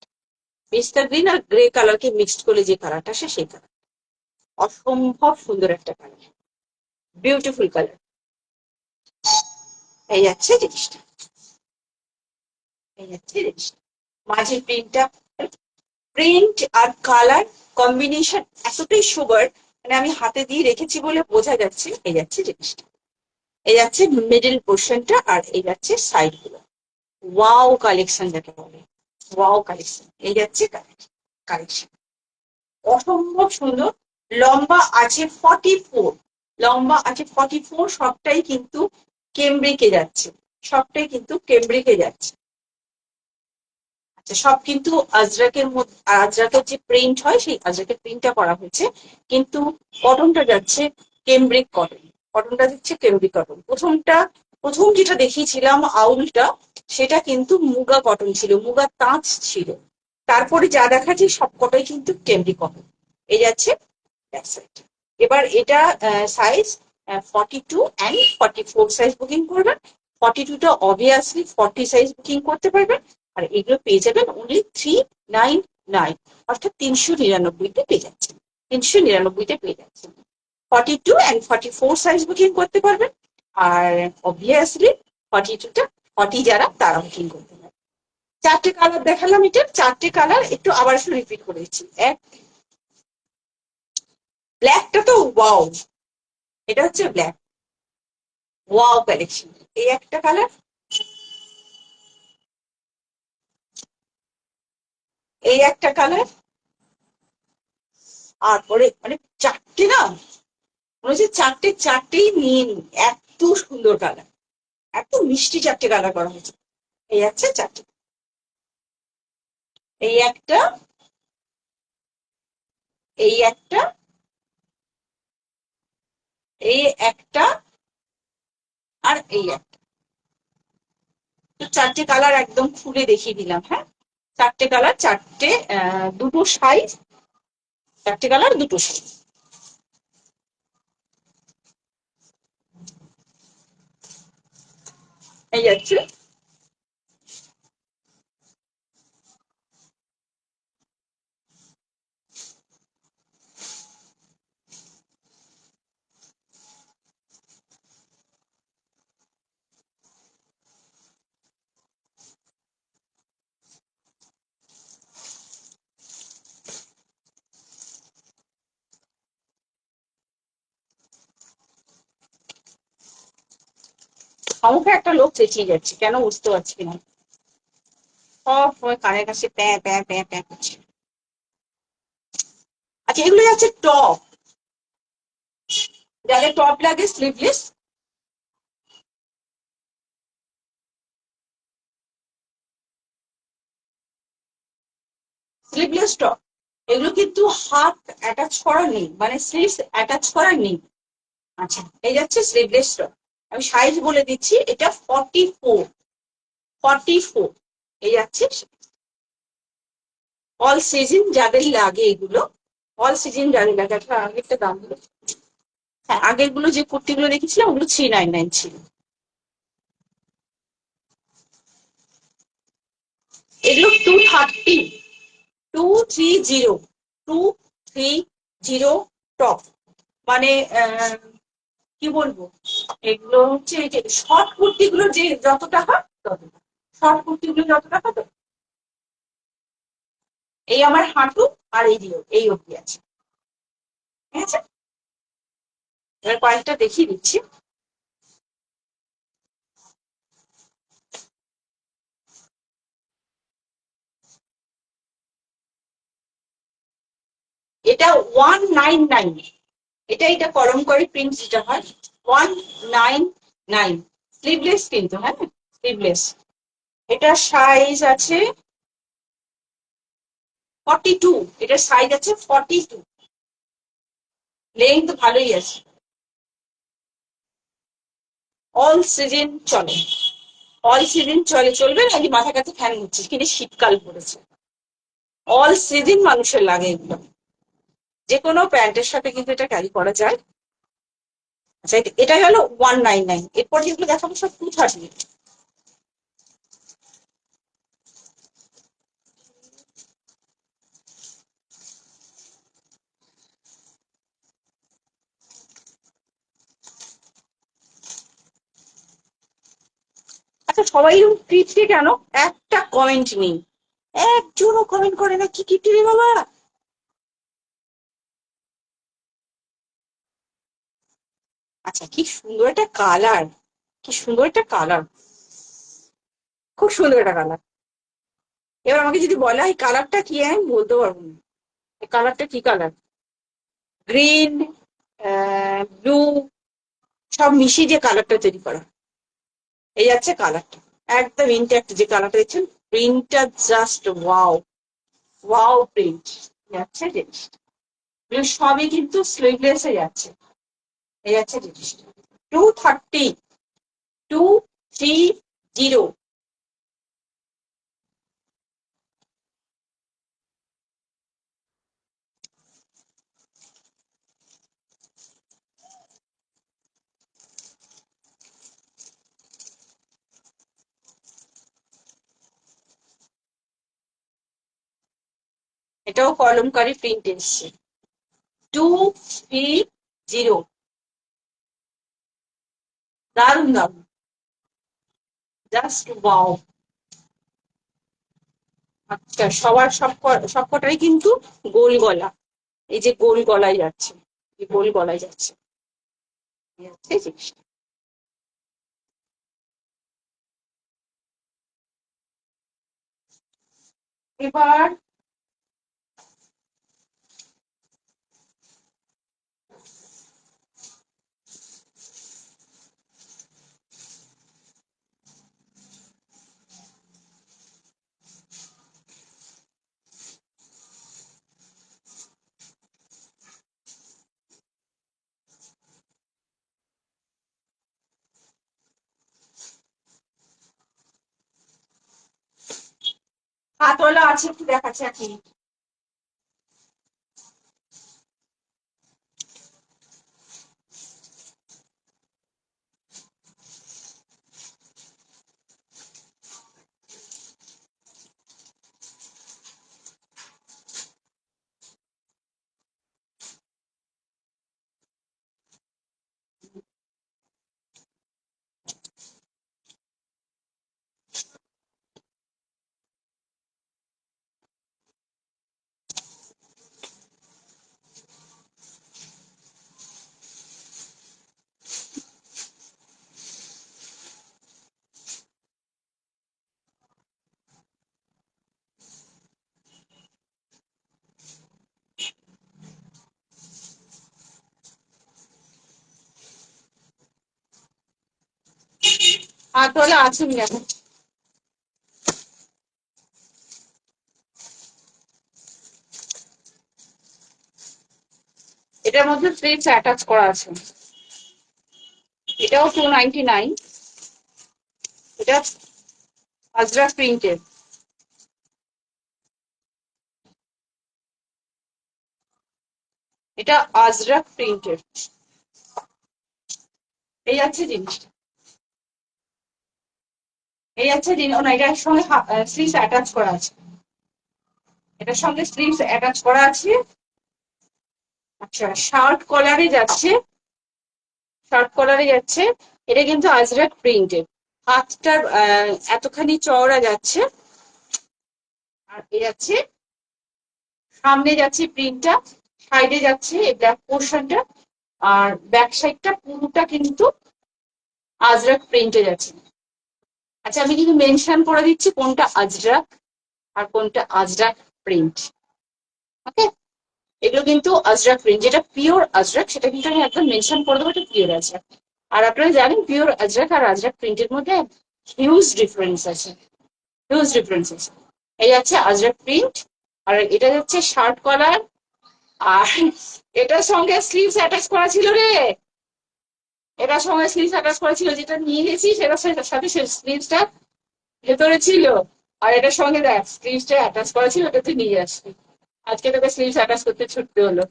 S1: পেস্তা গ্রিন আর গ্রে কালারকে মিক্সড করলে যে কালারটা আসে সেই কালার। অসম্ভব সুন্দর একটা কালার, বিউটিফুল কালার। এই যাচ্ছে জিনিসটা, এই যাচ্ছে জিনিসটা। মাঝে প্রিন্টটা, প্রিন্ট আর কালার কম্বিনেশন এতটাই সুগার, মানে আমি হাতে দিয়ে রেখেছি বলে বোঝা যাচ্ছে। এই যাচ্ছে জিনিসটা, এই যাচ্ছে মিডল পোর্শনটা, আর এই যাচ্ছে সাইড গুলো। ওয়াও কালেকশন যাকে বলে, ওয়াও কালেকশন। এই যাচ্ছে কালেকশন, অসম্ভব সুন্দর। লম্বা আছে 44, লম্বা আছে 44, সবটাই কিন্তু কেমব্রিকে যাচ্ছে, সবটাই কিন্তু কেমব্রিকে যাচ্ছে। আচ্ছা, সব কিন্তু আজরাকের মধ্যে, আজরাকের যে প্রিন্ট হয় সেই আজরাকের প্রিন্টটা করা হয়েছে, কিন্তু কটনটা যাচ্ছে কেমব্রিক কটন, কটনটা দিচ্ছে কেমব্রিক কটন। প্রথম যেটা দেখিয়েছিলাম আউলটা, সেটা কিন্তু মুগা কটন ছিল, মুগা তাঁত ছিল। তারপরে যা দেখাচ্ছি সবকটাই কিন্তু কেমব্রিক কটন। এই যাচ্ছে ব্যাক সাইড। এবার এটা সাইজ 42 অ্যান্ড 44 সাইজ বুকিং করবেন। 42টা অবভিয়াসলি 40 সাইজ বুকিং করতে পারবেন। আর এগুলো পেয়ে যাবেন অনলি 399, অর্থাৎ 399-তে পেয়ে যাচ্ছেন, 399-তে পেয়ে যাচ্ছেন। 42 অ্যান্ড 44 সাইজ বুকিং করতে পারবেন। আর অবভিয়াসলি 42টা 40 যারা তারা বুকিং করতে পারবেন। চারটে কালার দেখালাম, এটার চারটে কালার একটু আবার রিপিট করে দিচ্ছি। এক, ব্ল্যাকটা তো ওয়াও, এটা হচ্ছে ব্ল্যাক, ওয়াও কালেকশন। এই একটা কালার, এই একটা কালার, আর পরে মানে চারটে না, মনে হচ্ছে চারটে চারটেই নিয়ে নি, এত সুন্দর কালার, এত মিষ্টি চারটে কালার করা হয়েছে। এই আছে চারটে, এই একটা, এই একটা, এই একটা, আর এই একটা। তো চারটে কালার একদম খুলে দেখিয়ে দিলাম, হ্যাঁ। চারটে কালার, চারটে, দুটো সাইজ, চারটে কালার দুটো সাইজ। এই যাচ্ছে। আমাকে একটা লোক চেঁচিয়ে যাচ্ছে, কেন বুঝতে পারছি না। সব সময় কানের কাছে প্যাঁ প্যাঁ প্যাঁ প্যাঁ করছে। আচ্ছা, এগুলো যাচ্ছে টপ, যাদের টপ লাগে স্লিভলেস। স্লিভলেস টপ, এগুলো কিন্তু হাত অ্যাটাচ করা নেই, মানে স্লিভস অ্যাটাচ করা নেই। আচ্ছা, এই যাচ্ছে স্লিভলেস টপ। আমি সাইজ বলে দিচ্ছি, এটা 44, 44 এই যাচ্ছে। অল সিজন যাদের লাগে এগুলো, অল সিজন যাদের লাগে। আচ্ছা, আগেরটা দাম গুলো, হ্যাঁ আগের গুলো যে কুর্তিগুলো দেখেছিলাম ওগুলো 399 ছিল। এগুলো 230, 230, 230 টপ, মানে কি বলবো, এগুলো হচ্ছে এই যে শর্ট কুর্তি গুলো যে যত টাকা তত, শর্ট কুর্তি গুলো যত টাকা তো। এই আমার হাঁটু আর এই দিও এই অবধি আছে, ঠিক আছে। এবার কয়েকটা দেখিয়ে দিচ্ছি। এটা 199, এটা কলমকারী প্রিন্ট যেটা হয়, 199, স্লিভলেস কিন্তু, হ্যাঁ স্লিভলেস। এটা সাইজ আছে 42, এটার সাইজ আছে 42, লেন্থ ভালোই আছে। অল সিজন চলে, অল সিজন চলে, চলবে নাকি মাথা কাছে ফ্যান নিচ্ছে, কিন্তু শীতকাল পড়েছে, অল সিজন মানুষের লাগে এগুলো। যে কোনো প্যান্টের সাথে কিন্তু এটা ক্যারি করা যায়। আচ্ছা, এটা গেল 199, এরপর যেগুলো দেখাবো সব 230। আচ্ছা, সবাই এরকম কিপটে কেন? একটা কমেন্ট নেই, একজনও কমেন্ট করে না, কি কিপটে রে বাবা। আচ্ছা, কি সুন্দর একটা কালার, কি সুন্দর একটা কালার, খুব সুন্দর একটা কালার। এবার আমাকে যদি বলা এই কালারটা কি, আমি বলতে পারবো না এই কালারটা কি কালার। গ্রিন, ব্লু, সব মিশিয়ে যে কালারটা তৈরি করা। এই যাচ্ছে কালারটা, একদম ইনট্যাক্ট যে কালারটা দেখছেন, প্রিন্টটা জাস্ট ওয়াও, ওয়াও প্রিন্ট যাচ্ছে জিনিসটা। এগুলো সবই কিন্তু স্লিভলেসে যাচ্ছে। এই যাচ্ছে জিনিসটা 230, 230। এটাও কলমকারি প্রিন্ট এসছে, 230, দারুন দারুন, জাস্ট ওয়াও। আচ্ছা, সবার সব সবকটাই কিন্তু গোল গলা, এই যে গোল গলায় যাচ্ছে, গোল গলায় যাচ্ছে। এবার হাতওয়ালা আছে, একটু দেখাচ্ছে আর কি। হাতওয়ালা আছে, দেখো। এটার মধ্যে স্লিভস অ্যাটাচ করা আছে। এটাও 299। এটা আজরাক প্রিন্টের। এটা আজরাক প্রিন্টের। এই আছে জিনিসটা, এই আছে জিনিস। না, এটার সঙ্গে স্লিভস অ্যাটাচ করা আছে। এটার সঙ্গে স্লিভস অ্যাটাচ করা আছে। আচ্ছা, শার্ট কলারে যাচ্ছে, শার্ট কলারে যাচ্ছে। এটা কিন্তু আজরাক প্রিন্টের। হাতটার এতখানি চওড়া যাচ্ছে। আর এ যাচ্ছে, সামনে যাচ্ছে প্রিন্টটা, সাইডে যাচ্ছে এই ব্ল্যাক পোর্শনটা, আর ব্যাক সাইডটা পুরোটা কিন্তু আজরাক প্রিন্টে যাচ্ছে। আচ্ছা, আমি কিন্তু মেনশন করে দিচ্ছি কোনটা আজরাক আর কোনটা আজরাক প্রিন্ট। ওকে, এগুলো কিন্তু আজরাক প্রিন্ট। যেটা পিওর আজরাক সেটা কিন্তু আমি একদম মেনশন করে দেবো, এটা পিওর আজরাক। আর আপনারা জানেন পিওর আজরাক আর আজরাক প্রিন্টের মধ্যে হিউজ ডিফারেন্স আছে, হিউজ ডিফারেন্স আছে। এই যাচ্ছে আজরাক প্রিন্ট, আর এটা যাচ্ছে শার্ট কলার। আর এটার সঙ্গে স্লিভস অ্যাটাচ করা ছিল রে, এটার সঙ্গে স্লিভস অ্যাটাচ করা ছিল। যেটা নিয়ে গেছি সেটার সাথে স্লিভসটা ভেতরে ছিল। আর এটার সঙ্গে দেখ স্লিভসটা অ্যাটাচ করা ছিল, ওটা তুই নিয়ে আসবি। আজকে তোকে স্লিভস অ্যাটাচ করতে ছুটতে হলো।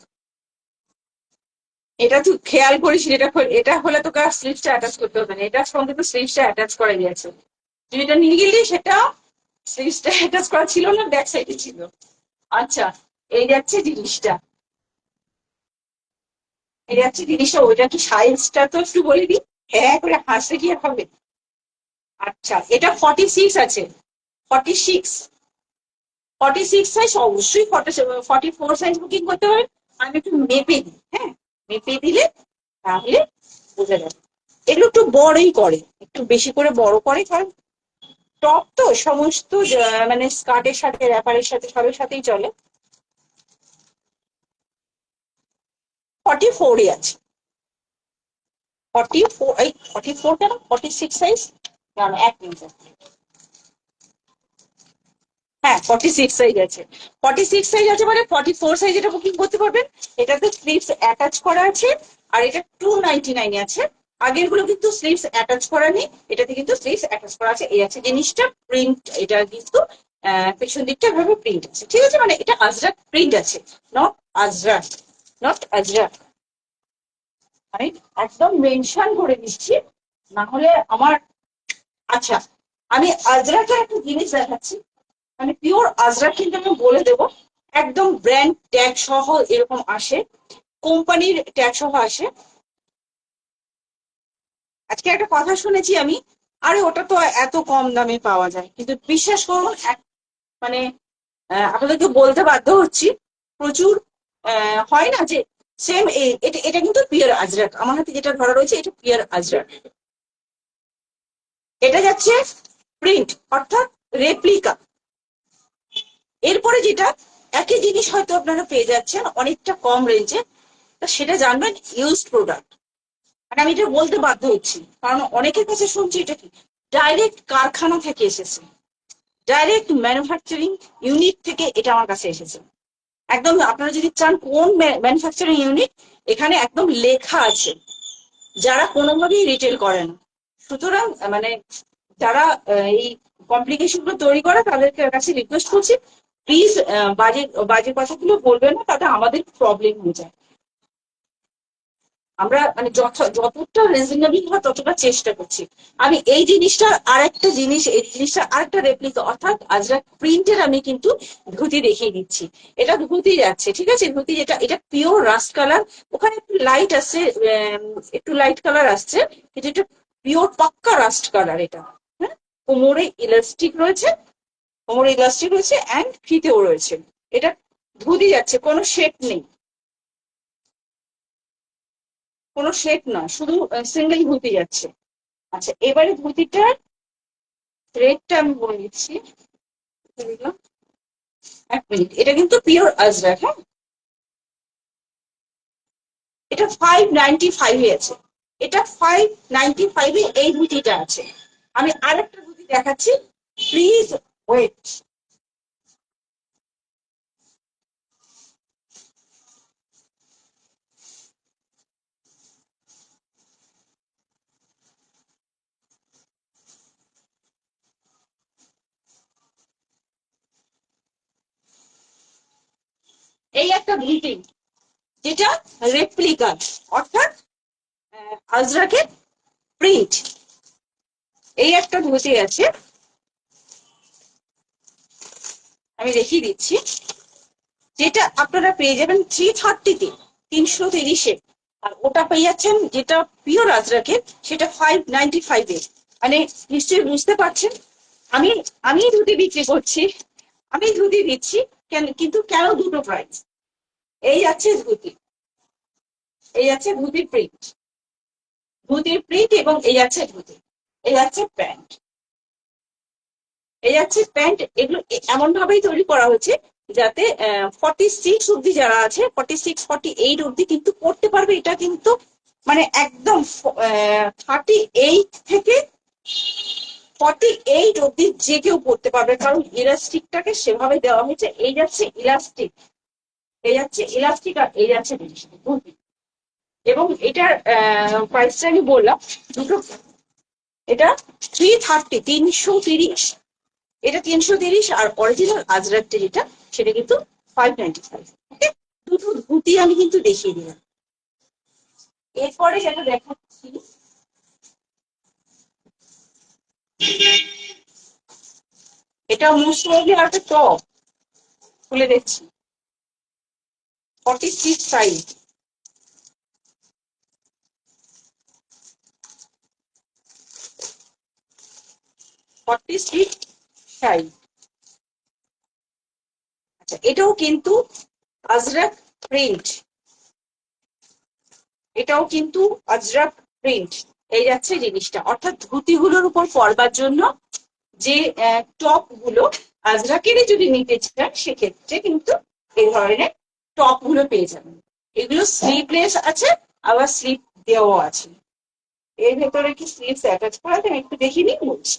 S1: এটা তুই খেয়াল করিস, এটা এটা হলে তোকে আর স্লিভসটা অ্যাটাচ করতে হবে না, এটার সঙ্গে তো স্লিভসটা অ্যাটাচ করা গেছে। তুই এটা নিয়ে গেলি, সেটা স্লিভসটা অ্যাটাচ করা ছিল না, ব্যাক সাইডে ছিল। আচ্ছা, এই যাচ্ছে জিনিসটা, এই যাচ্ছে জিনিসটা। ওইটা কি সাইজটা তো একটু বলে দিই, হ্যাঁ করে হাসলে কি আর হবে। আচ্ছা, এটা 46 আছে, 46, 46 সাইজ। অবশ্যই 44 সাইজ বুকিং করতে হবে। আমি একটু মেপে দিই, হ্যাঁ, মেপে দিলে তাহলে বোঝা যাবে। এগুলো একটু বড়ই করে, একটু বেশি করে বড় করে, কারণ টপ তো সমস্ত মানে স্কার্টের সাথে, র্যাপারের সাথে, সবের সাথেই চলে। 44ই আছে, 44। এই 44 কেন, 46 সাইজ কেন, এক মিনিট। হ্যাঁ, 46 সাইজ আছে। 46 সাইজ আছে মানে 44 সাইজ এটা বুকিং করতে পারবেন। এটাতে স্লিভস অ্যাটাচ করা আছে, আর এটা 299 আছে। আগের গুলো কিন্তু স্লিভস অ্যাটাচ করা নেই, এটাতে কিন্তু স্লিভস অ্যাটাচ করা আছে। এই আছে জিনিসটা, প্রিন্ট। এটা কিন্তু পেছন দিকটা ভাবে প্রিন্ট আছে, ঠিক আছে। মানে এটা আজরাক প্রিন্ট আছে, নট আজরাক, নট আজরাক। আমি একদম মেনশন করে দিচ্ছি, না হলে আমার। আচ্ছা, আমি আজরাকের একটা জিনিস দেখাচ্ছি, মানে পিওর আজরাক কিন্তু আমি বলে দেবো, একদম ব্র্যান্ড ট্যাগ সহ এরকম আসে, কোম্পানির ট্যাগ সহ আসে। আজকে একটা কথা শুনেছি আমি, আরে ওটা তো এত কম দামে পাওয়া যায়, কিন্তু বিশ্বাস করুন, মানে আপনাদেরকে বলতে বাধ্য হচ্ছি, প্রচুর হয় না যে সেম এটা এটা কিন্তু পিওর আজরাক, আমার হাতে যেটা ধরা রয়েছে এটা পিওর আজরাক। এটা যাচ্ছে প্রিন্ট অর্থাৎ রেপ্লিকা। এরপরে যেটা একই জিনিস হয়তো আপনারা পেয়ে যাচ্ছেন অনেকটা কম রেঞ্জে, তা সেটা জানবেন ইউজড প্রোডাক্ট। মানে আমি এটা বলতে বাধ্য হচ্ছি, কারণ অনেকের কাছে শুনছি এটা কি ডাইরেক্ট কারখানা থেকে এসেছে, ডাইরেক্ট ম্যানুফ্যাকচারিং ইউনিট থেকে এটা আমার কাছে এসেছে। একদম আপনারা যদি চান কোন ম্যানুফ্যাকচারিং ইউনিট, এখানে একদম লেখা আছে, যারা কোনোভাবেই রিটেল করে না। সুতরাং মানে যারা এই কমপ্লিকেশন গুলো তৈরি করে তাদের কাছে রিকোয়েস্ট করছি, প্লিজ বাজে বাজে কথাগুলো বলবেন না, তাতে আমাদের প্রবলেম হয়ে যায়। আমরা মানে যতটা রিজনেবল হয় ততটা চেষ্টা করছি। আমি এই জিনিসটা আরেকটা জিনিস, এই জিনিসটা আরেকটা রেপ্লিকা অর্থাৎ আজরাক প্রিন্টের আমি কিন্তু ধুতি দেখিয়ে দিচ্ছি। এটা ধুতি যাচ্ছে, ঠিক আছে, ধুতি যেটা এটা পিওর রাস্ট কালার, ওখানে একটু লাইট আসছে, একটু লাইট কালার আসছে, কিন্তু এটা পিওর পাক্কা রাস্ট কালার এটা। হ্যাঁ, কোমরে ইলাস্টিক রয়েছে, কোমরে ইলাস্টিক রয়েছে অ্যান্ড ফিতেও রয়েছে। এটা ধুতি যাচ্ছে, কোনো শেপ নেই, কোনো শেপ না, শুধু সিঙ্গেল ধুতি যাচ্ছে। আচ্ছা, এবারে ধুতিটার রেটটা আমি বলে দিচ্ছি। এক মিনিট, এটা কিন্তু পিওর আজরাক, হ্যাঁ, এটা 595 আছে, এটা 595 এই ধুতিটা আছে। আমি আরেকটা ধুতি দেখাচ্ছি, প্লিজ ওয়েট। এই একটা ধুতি যেটা রেপ্লিকা অর্থাৎ আজরাকের প্রিন্ট, এই একটা ধুতি আছে, আমি দেখিয়ে দিচ্ছি, যেটা আপনারা পেয়ে যাবেন 330-তে, 330-এ। আর ওটা পেয়ে যাচ্ছেন যেটা পিওর আজরাকের, সেটা 595-এ। মানে নিশ্চয়ই বুঝতে পারছেন, আমি আমি ধুতি বিক্রি করছি, আমি ধুতি দিচ্ছি, কেন কিন্তু কেন দুটো প্রাইস? এই আছে ধুতি, এই আছে ধুতির প্রিন্ট, ধুতির প্রিন্ট, এবং এই আছে ধুতি, এই আছে প্যান্ট, এই আছে প্যান্ট। এগুলো এমন ভাবেই তৈরি করা হয়েছে যাতে 46 অব্দি যারা আছে, 46-48 অব্দি কিন্তু পড়তে পারবে। এটা কিন্তু মানে একদম 38 থেকে 48 অব্দি যে কেউ পড়তে পারবে, কারণ ইলাস্টিকটাকে সেভাবে দেওয়া হয়েছে। এই যাচ্ছে ইলাস্টিক, এই যাচ্ছে ইলাস্টিক, আর এই যাচ্ছে ধুতি। এবং এটার প্রাইসটা আমি বললাম দুটো, এটা 330, 330। এটা 330, আর অরিজিনাল আজরাকটা যেটা সেটা কিন্তু 595। ওকে, দুটো ধুতি আমি কিন্তু দেখিয়ে দিলাম। এরপরে যেটা দেখাচ্ছি, এটা মোস্ট প্রবাবলি আর একটা টপ, খুলে দেখছি, 46 সাইজ, 46 সাইজ। আচ্ছা, এটাও কিন্তু আজরাক প্রিন্ট, এটাও কিন্তু আজরাক প্রিন্ট। এই যাচ্ছে জিনিসটা, অর্থাৎ ধুতিগুলোর উপর পরবার জন্য যে টপ গুলো আজরাকেরই যদি নিতে চান, সেক্ষেত্রে কিন্তু এই ধরনের টপ গুলো পেয়ে যাবেন। এগুলো স্লিভলেস আছে, আবার স্লিভ দেওয়া আছে। এর ভেতরে কি স্লিভস অ্যাটাচ করা আছে, আমি একটু দেখিয়ে নিই, বলছি।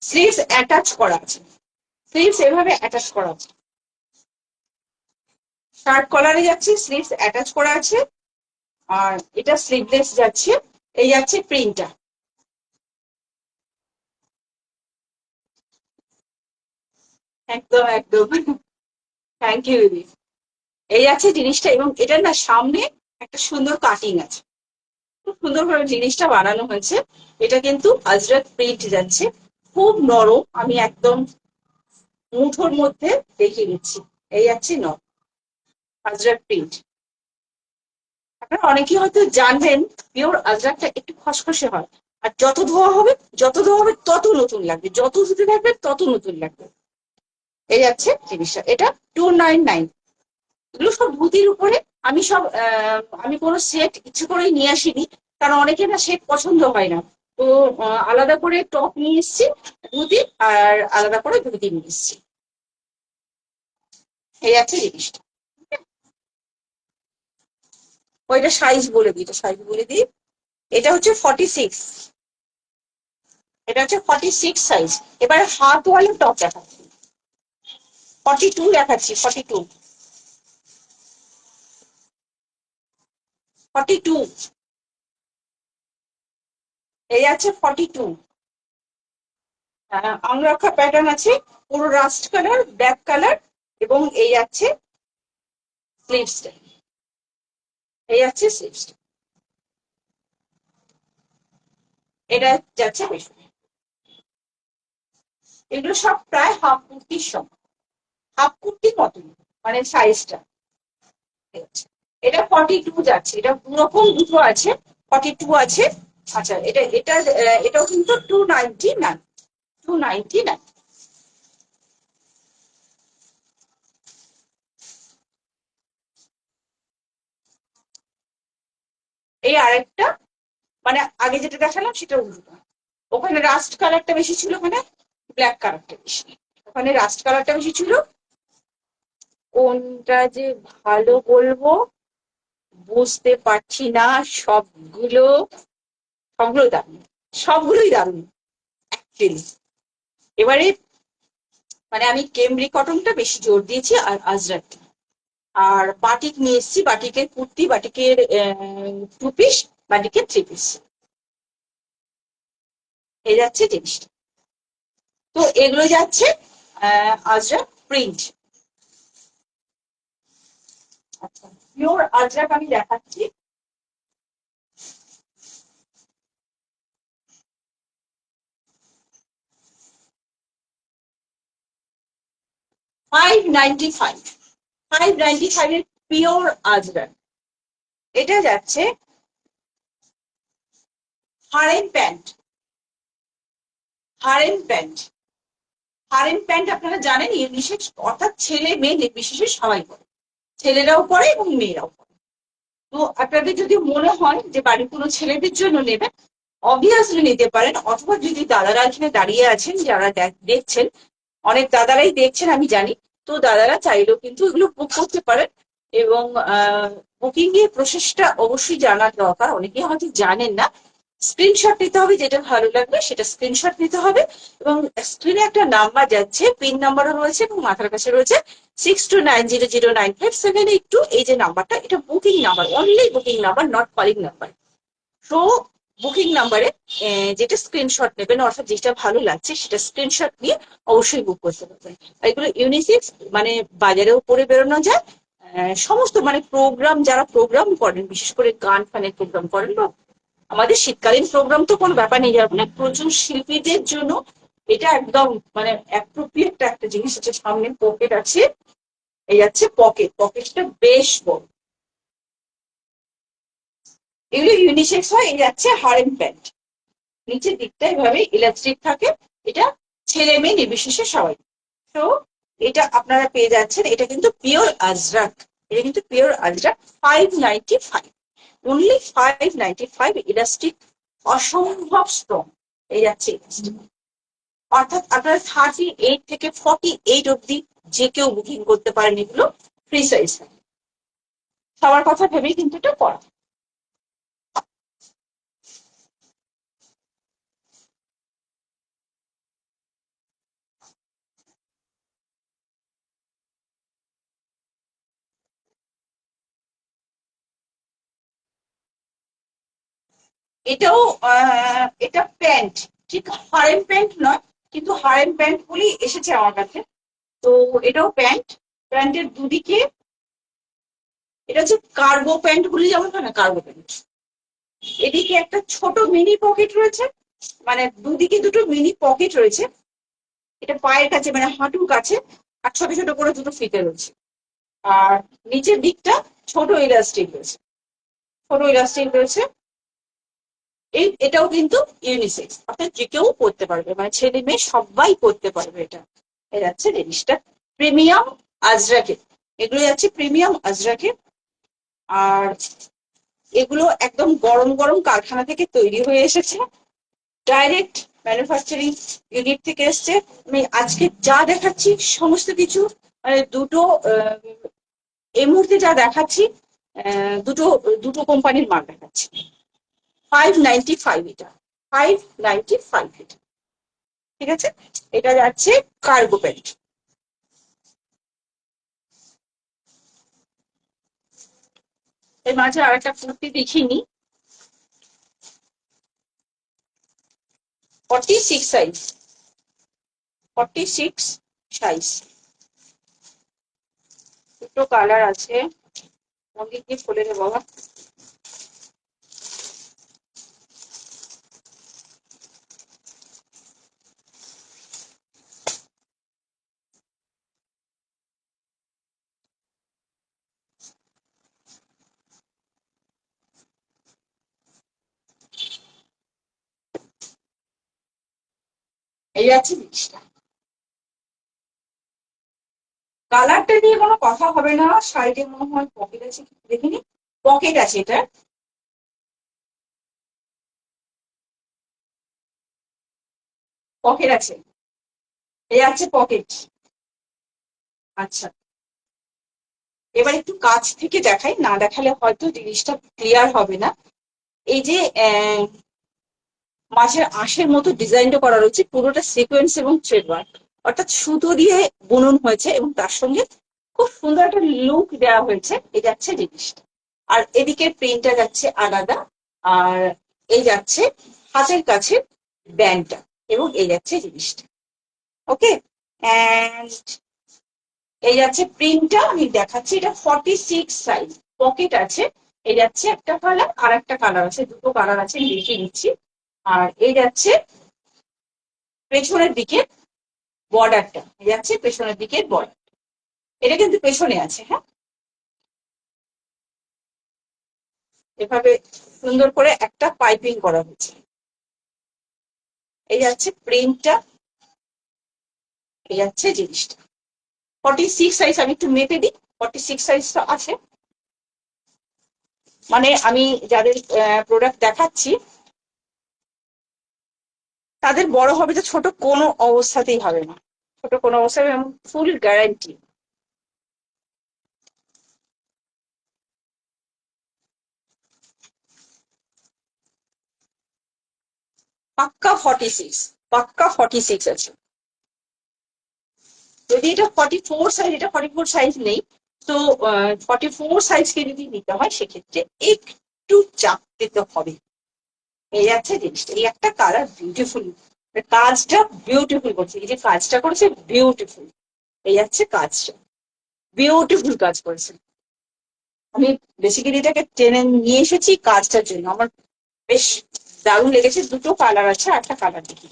S1: স্লিভস অ্যাটাচ করা আছে, স্লিভস এভাবে অ্যাটাচ করা আছে, শার্ট কলারে যাচ্ছে, স্লিভস অ্যাটাচ করা আছে। আর এটা স্লিভলেস যাচ্ছে, এই যাচ্ছে প্রিন্টটা। একদম একদম, থ্যাংক ইউ দিদি। এই আছে জিনিসটা, এবং এটার না সামনে একটা সুন্দর কাটিং আছে, খুব সুন্দরভাবে জিনিসটা বানানো হয়েছে। এটা কিন্তু আজরাক প্রিন্ট যাচ্ছে, খুব নরম, আমি একদম মুঠোর মধ্যে দেখিয়ে দিচ্ছি। এই যাচ্ছে আজরাক প্রিন্ট। আপনারা অনেকেই হয়তো জানবেন পিওর আজরাকটা একটু খসখসে হয়, আর যত ধোয়া হবে তত নতুন লাগবে, যত ধুতে থাকবে তত নতুন লাগবে। এই যাচ্ছে জিনিসটা, এটা 299। এগুলো সব ধুতির উপরে। আমি কোনো সেট ইচ্ছে করেই নিয়ে আসিনি, কারণ অনেকে না সেট পছন্দ হয় না। তো আলাদা করে টপ নিয়ে এসছি ধুতি, আর আলাদা করে ধুতি নিয়ে এসছি। এই আছে জিনিসটা। ওইটা সাইজ বলে দিই, এটা হচ্ছে 46। এটা হচ্ছে 46 সাইজ। এবারে হাত ওয়ালা টপ দেখাচ্ছি, 42 দেখাচ্ছি, 42, 42। এই আছে 42। আংরক্ষা প্যাটার্ন আছে, পুরো রাস্ট কালার, ব্ল্যাক কালার, এবং এই আছে স্লিভসটা। এই আছে স্লিভসটা। এটা যাচ্ছে পেছনে। এগুলো সব প্রায় হাফ কুর্তির সমান, হাফ কুর্তির মতন মানে সাইজটা। এটা 42 যাচ্ছে, এটা দুরকম দুটো আছে, 42 আছে। আচ্ছা, এটাও কিন্তু 299, 299। এই আরেকটা, মানে আগে যেটা দেখালাম সেটা উল্টো। ওখানে রাস্ট কালারটা বেশি ছিল, ওখানে ব্ল্যাক কালারটা বেশি। ওখানে রাস্ট কালারটা বেশি ছিল। কোনটা যে ভালো বলবো বুঝতে পারছি না। সবগুলো সবগুলো দারুণ, সবগুলোই দারুণ অ্যাকচুয়ালি। এবারে মানে আমি কেমব্রি কটনটা বেশি জোর দিয়েছি, আর আজরাক। আর বাটিক নিয়ে এসেছি, বাটিকের কুর্তি, বাটিকের 2 পিস, বাটিকের 3 পিস। এই যাচ্ছে জিনিসটা। তো এগুলো যাচ্ছে আজরাক প্রিন্ট। আচ্ছা, পিওর আজরাক আমি দেখাচ্ছি। 595, 595 এর পিওর আজরাক। এটা যাচ্ছে harem pant. Harem pant, harem pant আপনারা জানেন ইউনিসেক্স, অর্থাৎ ছেলে মেয়ে নির্বিশেষে সবাই পরে, ছেলেরাও পরে এবং মেয়েরাও পরে। তো আপনাদের যদি মনে হয় যে বাড়ির কোনো ছেলেদের জন্য নেবেন, অবভিয়াসলি নিতে পারেন। অথবা যদি দাদারা এখানে দাঁড়িয়ে আছেন, যারা দেখছেন, অনেক দাদারাই দেখছেন আমি জানি, তো দাদারা চাইলেও কিন্তু এগুলো বুক করতে পারেন। এবং বুকিং এর প্রসেসটা অবশ্যই জানার দরকার, অনেকেই হয়তো জানেন না। স্ক্রিনশট নিতে হবে, যেটা ভালো লাগবে সেটা স্ক্রিনশট নিতে হবে। এবং স্ক্রিনে একটা নাম্বার যাচ্ছে, পিন নাম্বারও রয়েছে এবং মাথার কাছে রয়েছে 6290095782। এই যে নাম্বারটা, এটা booking number, only booking number, not calling number. তো বুকিং নাম্বারে যেটা স্ক্রিনশট নেবেন, অর্থাৎ যেটা ভালো লাগছে সেটা স্ক্রিনশট নিয়ে অবশ্যই বুক করতে পারবেন। এগুলো ইউনিসেক্স, মানে বাজারেও পরে বেরোনো যায়। সমস্ত মানে প্রোগ্রাম, যারা প্রোগ্রাম করেন, বিশেষ করে গান ফানের প্রোগ্রাম করেন, বা আমাদের শীতকালীন প্রোগ্রাম তো কোনো ব্যাপার নেই, যার মানে প্রচুর শিল্পীদের জন্য এটা একদম মানে অ্যাপ্রোপ্রিয়েট একটা জিনিস আছে। সামনে পকেট আছে, এই যাচ্ছে পকেট, পকেটটা বেশ বড়। এগুলো ইউনিসেক্স হয়। এই যাচ্ছে হারেম প্যান্ট, নিচের দিকটা এভাবে ইলাস্টিক থাকে। এটা ছেলে মেয়ে নির্বিশেষে সবাই। তো এটা আপনারা পেয়ে যাচ্ছেন, এটা কিন্তু পিওর আজরাক। এটা কিন্তু পিওর আজরাক, 595, অনলি 595। ইলাস্টিক অসম্ভব স্ট্রং। এই যাচ্ছে ইলাস্টিক, অর্থাৎ আপনারা 38 থেকে 48 অব্দি যে কেউ বুকিং করতে পারেন। এগুলো ফ্রি সাইজ, সবার কথা ভেবেই কিন্তু এটা করা। এটাও এটা প্যান্ট, ঠিক হারেম প্যান্ট নয়, কিন্তু হারেম প্যান্ট বলেই এসেছে আমার কাছে। তো এটাও প্যান্ট, প্যান্টের দুদিকে, এটা হচ্ছে কার্গো প্যান্ট বলে যেমন হয় না, কার্গো প্যান্ট। এদিকে একটা ছোট মিনি পকেট রয়েছে, মানে দুদিকে দুটো মিনি পকেট রয়েছে। এটা পায়ের কাছে, মানে হাঁটুর কাছে, আর ছোট ছোট করে দুটো ফিতে রয়েছে। আর নিচের দিকটা ছোট ইলাস্টিক রয়েছে, ছোট ইলাস্টিক রয়েছে। এটাও কিন্তু ইউনিসেক্স, অর্থাৎ যে কেউ পরতে পারবে, মানে ছেলে মেয়ে সবাই পরতে পারবে। এটা যাচ্ছে জিনিসটা প্রিমিয়াম আজরাকে, এগুলো যাচ্ছে প্রিমিয়াম আজরাকে। আর এগুলো একদম গরম গরম কারখানা থেকে তৈরি হয়ে এসেছে, ডাইরেক্ট ম্যানুফ্যাকচারিং ইউনিট থেকে এসছে। আমি আজকে যা দেখাচ্ছি সমস্ত কিছু মানে দুটো এই মুহূর্তে যা দেখাচ্ছি দুটো দুটো কোম্পানির মাল দেখাচ্ছি। 595 এটা, 595 এটা, ঠিক আছে। এটা যাচ্ছে কার্গো প্যান্ট। এর মাঝে আর একটা কুর্তি দেখিনি, 46 সাইজ, 46 সাইজ, দুটো কালার আছে। মন্দির দিয়ে খুলে রে বাবা। এই আছে জিনিসটা, কালারটা নিয়ে কোনো কথা হবে না। সাইডে মনে হয় পকেট আছে, দেখিনি, পকেট আছে, এটা পকেট আছে, এই আছে পকেট। আচ্ছা, এবার একটু কাছ থেকে দেখাই, না দেখালে হয়তো জিনিসটা ক্লিয়ার হবে না। এই যে মাছের আঁশের মতো ডিজাইনটা করা রয়েছে, পুরোটা সিকোয়েন্স এবং থ্রেড ওয়ার্ক, অর্থাৎ সুতো দিয়ে বুনন হয়েছে এবং তার সঙ্গে খুব সুন্দর একটা লুক দেওয়া হয়েছে। এই যাচ্ছে জিনিসটা, আর এদিকে প্রিন্টটা যাচ্ছে আলাদা, আর এই যাচ্ছে হাতের কাছে ব্যান্ডটা, এবং এই যাচ্ছে জিনিসটা। ওকে, অ্যান্ড এই যাচ্ছে প্রিন্টটা আমি দেখাচ্ছি, এটা 46 সাইজ, পকেট আছে। এই যাচ্ছে একটা কালার, আর একটা কালার আছে, দুটো কালার আছে, আমি দেখিয়ে দিচ্ছি। আর এই যাচ্ছে পেছনের দিকে বর্ডারটা, এই যাচ্ছে পেছনের দিকের বর্ডার, এটা কিন্তু পেছনে আছে, হ্যাঁ। এভাবে সুন্দর করে একটা পাইপিং করা হয়েছে। এই যাচ্ছে প্রিন্টটা, এই যাচ্ছে জিনিসটা। 46 সাইজ, আমি একটু মেপে দিই, 46 সাইজটা আছে। মানে আমি যাদের প্রোডাক্ট দেখাচ্ছি তাদের বড় হবে, তো ছোট কোনো অবস্থাতেই হবে না, ছোট কোনো অবস্থায়, ফুল গ্যারান্টি। পাক্কা 46, পাক্কা 46 আছে। যদি এটা 44 সাইজ, এটা 44 সাইজ নেই, তো 44 সাইজকে যদি নিতে হয় সেক্ষেত্রে একটু চাপ দিতে হবে। এই আছে জিনিসটা, এই একটা কালার বিউটিফুল, কাজটা বিউটিফুল করছে, এই যে কাজটা করেছে বিউটিফুল। এই যাচ্ছে কাজটা, বিউটিফুল কাজ করেছে। আমি বেসিক্যালি এটাকে টেনে নিয়ে এসেছি কাজটার জন্য, আমার বেশ দারুণ লেগেছে। দুটো কালার আছে, একটা কালার দেখি,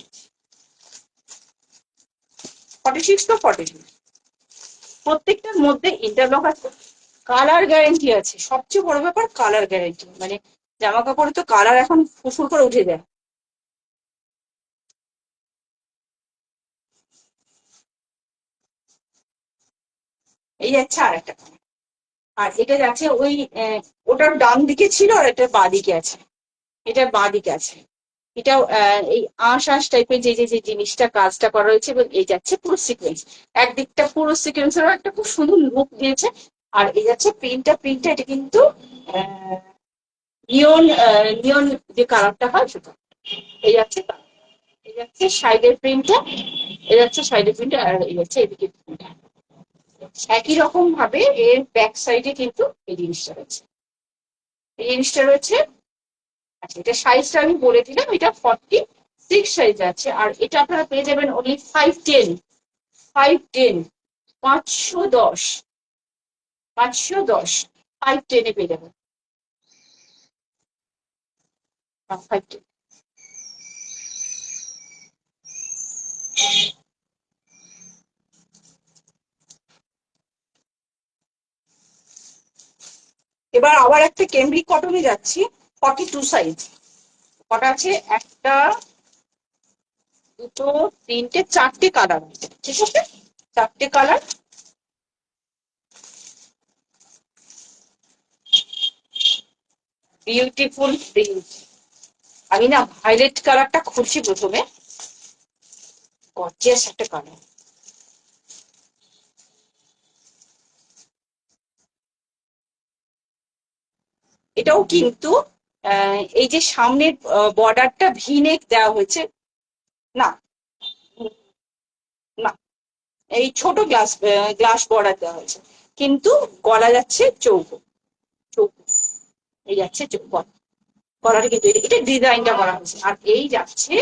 S1: 46 তো 46, প্রত্যেকটার মধ্যে ইন্টারলক আছে, কালার গ্যারেন্টি আছে। সবচেয়ে বড় ব্যাপার কালার গ্যারেন্টি, মানে জামা কাপড়ে তো কালার এখন ফুসুর করে উঠে যায়। এই যাচ্ছে আর একটা, আর এটা যাচ্ছে ওই ওটার ডান দিকে ছিল আর এটা বাঁ দিকে আছে, এটা বাঁ দিকে আছে। এটাও এই আঁশ আঁশ টাইপের যে যে যে জিনিসটা কাজটা করা হয়েছে, এবং এই যাচ্ছে পুরো সিকোয়েন্স, একদিকটা পুরো সিকোয়েন্সেরও একটা খুব সুন্দর লুক দিয়েছে। আর এই যাচ্ছে প্রিন্টটা এটা কিন্তু নিয়ন, নিয়ন যে কালারটা হয় সেটা। এই যাচ্ছে এই যাচ্ছে সাইডের প্রিন্টটা, এই যাচ্ছে সাইডের প্রিন্টটা, আর এই যাচ্ছে এদিকে প্রিন্টটা। একই রকম ভাবে এর ব্যাক সাইডে কিন্তু এই জিনিসটা রয়েছে, এই জিনিসটা রয়েছে। আচ্ছা, এটা সাইজটা আমি বলে দিলাম, এটা 46 সাইজ আছে, আর এটা আপনারা পেয়ে যাবেন অনলি 510, 510, 510, 510, 510 এ পেয়ে যাবেন, 510। এবার আবার একটা কেমব্রিক কটনে যাচ্ছি, 42 সাইজ, কটা আছে? একটা, দুটো, তিনটে, চারটে কালার আছে, ঠিক আছে? চারটে কালার। Beautiful print. আমি না ভায়োলেট কালারটা খুঁজছি প্রথমে, গর্জিয়াস একটা কালার। এটাও কিন্তু এই যে সামনের বর্ডারটা ভিনেক দেওয়া হয়েছে। না, না, এই ছোট গ্লাস গ্লাস বর্ডার দেওয়া হয়েছে, কিন্তু গলা যাচ্ছে চৌকো, চৌকো এই যাচ্ছে গলাটা কিন্তু এটা ডিজাইনটা করা হয়েছে। আর এই যাচ্ছে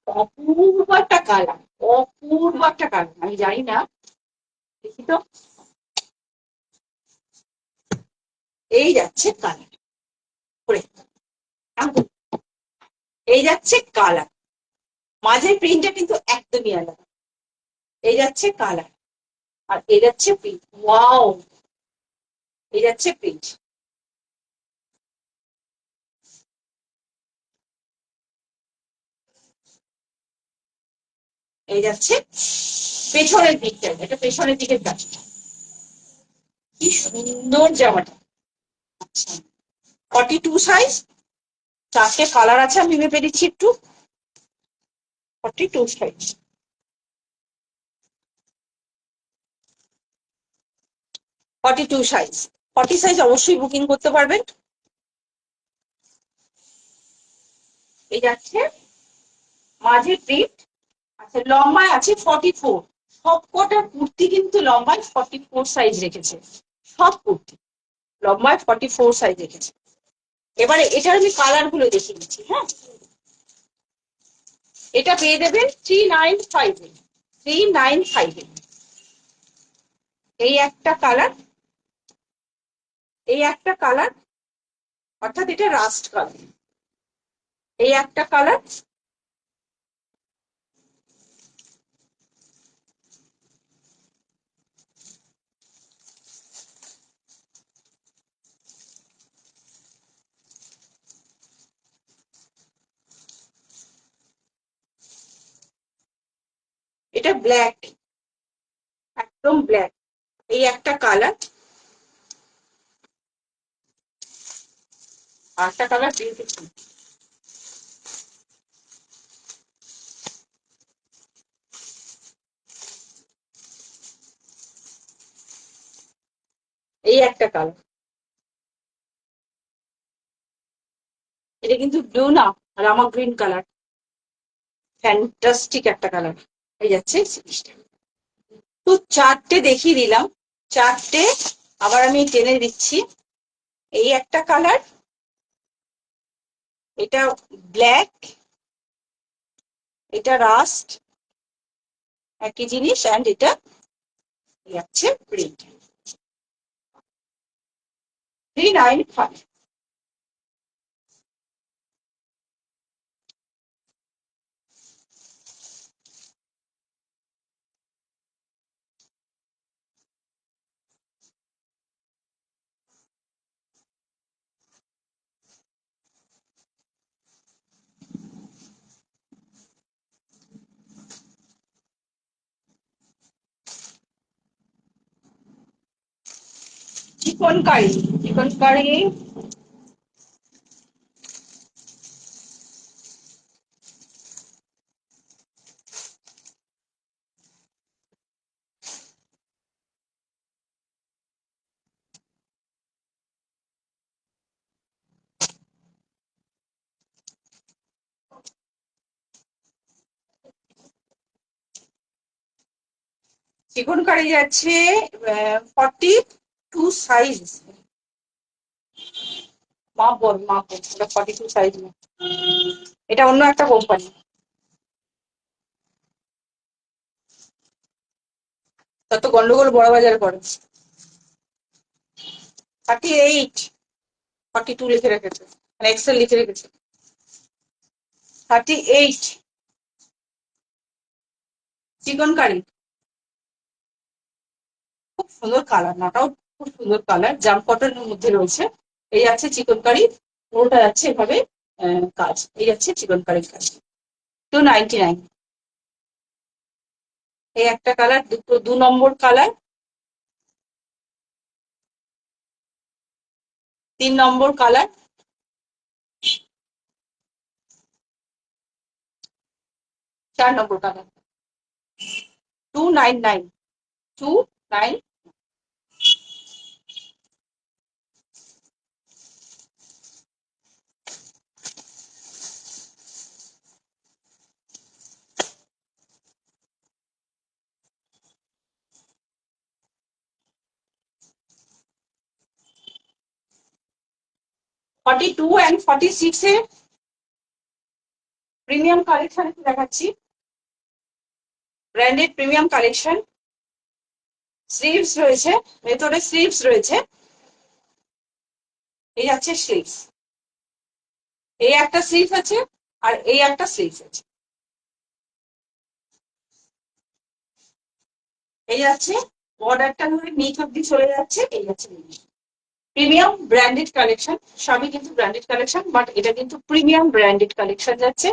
S1: অপূর্ব একটা কালার, অপূর্ব একটা কালার। আমি জানি না, দেখি তো, এই যাচ্ছে কালার করে, এই যাচ্ছে কালার। মাঝের প্রিন্টটা কিন্তু একদমই আলাদা। এই যাচ্ছে কালার, আর এই যাচ্ছে প্রিন্ট। ওয়াও, এই যাচ্ছে প্রিন্ট। এই যাচ্ছে পেছনের দিকটা, এটা পেছনের দিকের কাজ। কি সুন্দর জামাটা। আচ্ছা, 42 সাইজ, চারটে কালার আছে, আমি ভেবে দিচ্ছি একটু। 42 সাইজ, 42 সাইজ, 40 সাইজ অবশ্যই বুকিং করতে পারবেন। এই যাচ্ছে মাঝের প্রিন্ট। আচ্ছা, লম্বায় আছে 44। সবকটা কুর্তি কিন্তু লম্বায় 44 সাইজ রেখেছে, সব কুর্তি লম্বায় 44 সাইজ রেখেছে। এবারে এটার আমি কালার গুলো দেখিয়ে দিচ্ছি। হ্যাঁ, এটা পেয়ে যাবেন 395 395। এই একটা কালার, এই একটা কালার, অর্থাৎ এটা রাস্ট কালার। এই একটা কালার, এটা ব্ল্যাক, একদম ব্ল্যাক। এই একটা কালার, আর একটা কালার বিউটিফুল। এই একটা কালার, এটা কিন্তু ব্লু না, রামা গ্রিন কালার, ফ্যান্টাস্টিক একটা কালার। এই যাচ্ছে জিনিসটা। তো চারটে দেখিয়ে দিলাম, চারটে আবার আমি টেনে দিচ্ছি। এই একটা কালার, এটা ব্ল্যাক, এটা রাস্ট, একই জিনিস, অ্যান্ড এটা যাচ্ছে প্রিন্ট। 395। চিকন কারি, চিকন কারি, চিকন কারি যাচ্ছে 42 সাইজ। মাপ বল, মাপ বল, এটা 42 সাইজ না, এটা অন্য একটা কোম্পানি। তত গন্ডগোল বড় বাজারে করে। 38, 42 লিখে রেখেছে, মানে এক্সেল লিখে রেখেছে। 38, চিকন কারি, খুব সুন্দর কালার, নাটাও খুব সুন্দর কালার, জাম কটনের মধ্যে রয়েছে। এই আছে চিকন কারি, পুরোটা যাচ্ছে এভাবে কাজ, এই যাচ্ছে চিকনকারির কাজ। 299। এই একটা কালার, দুটো 2 নম্বর কালার, 3 নম্বর কালার, 4 নম্বর কালার। 299, 29। 42 and 46 এ প্রিমিয়াম কালেকশন একটু দেখাচ্ছি, ব্র্যান্ডেড প্রিমিয়াম কালেকশন। স্লিভস রয়েছে, ভেতরে স্লিভস রয়েছে, এই যাচ্ছে স্লিভস, এই একটা স্লিভ আছে আর এই একটা স্লিভ আছে, এই যাচ্ছে বর্ডারটা ধরে নিচ অব্দি চলে যাচ্ছে, এই যাচ্ছে প্রিমিয়াম ব্র্যান্ডেড কালেকশন। সবই কিন্তু ব্র্যান্ডেড কালেকশন, বাট এটা কিন্তু প্রিমিয়াম ব্র্যান্ডেড কালেকশন যাচ্ছে।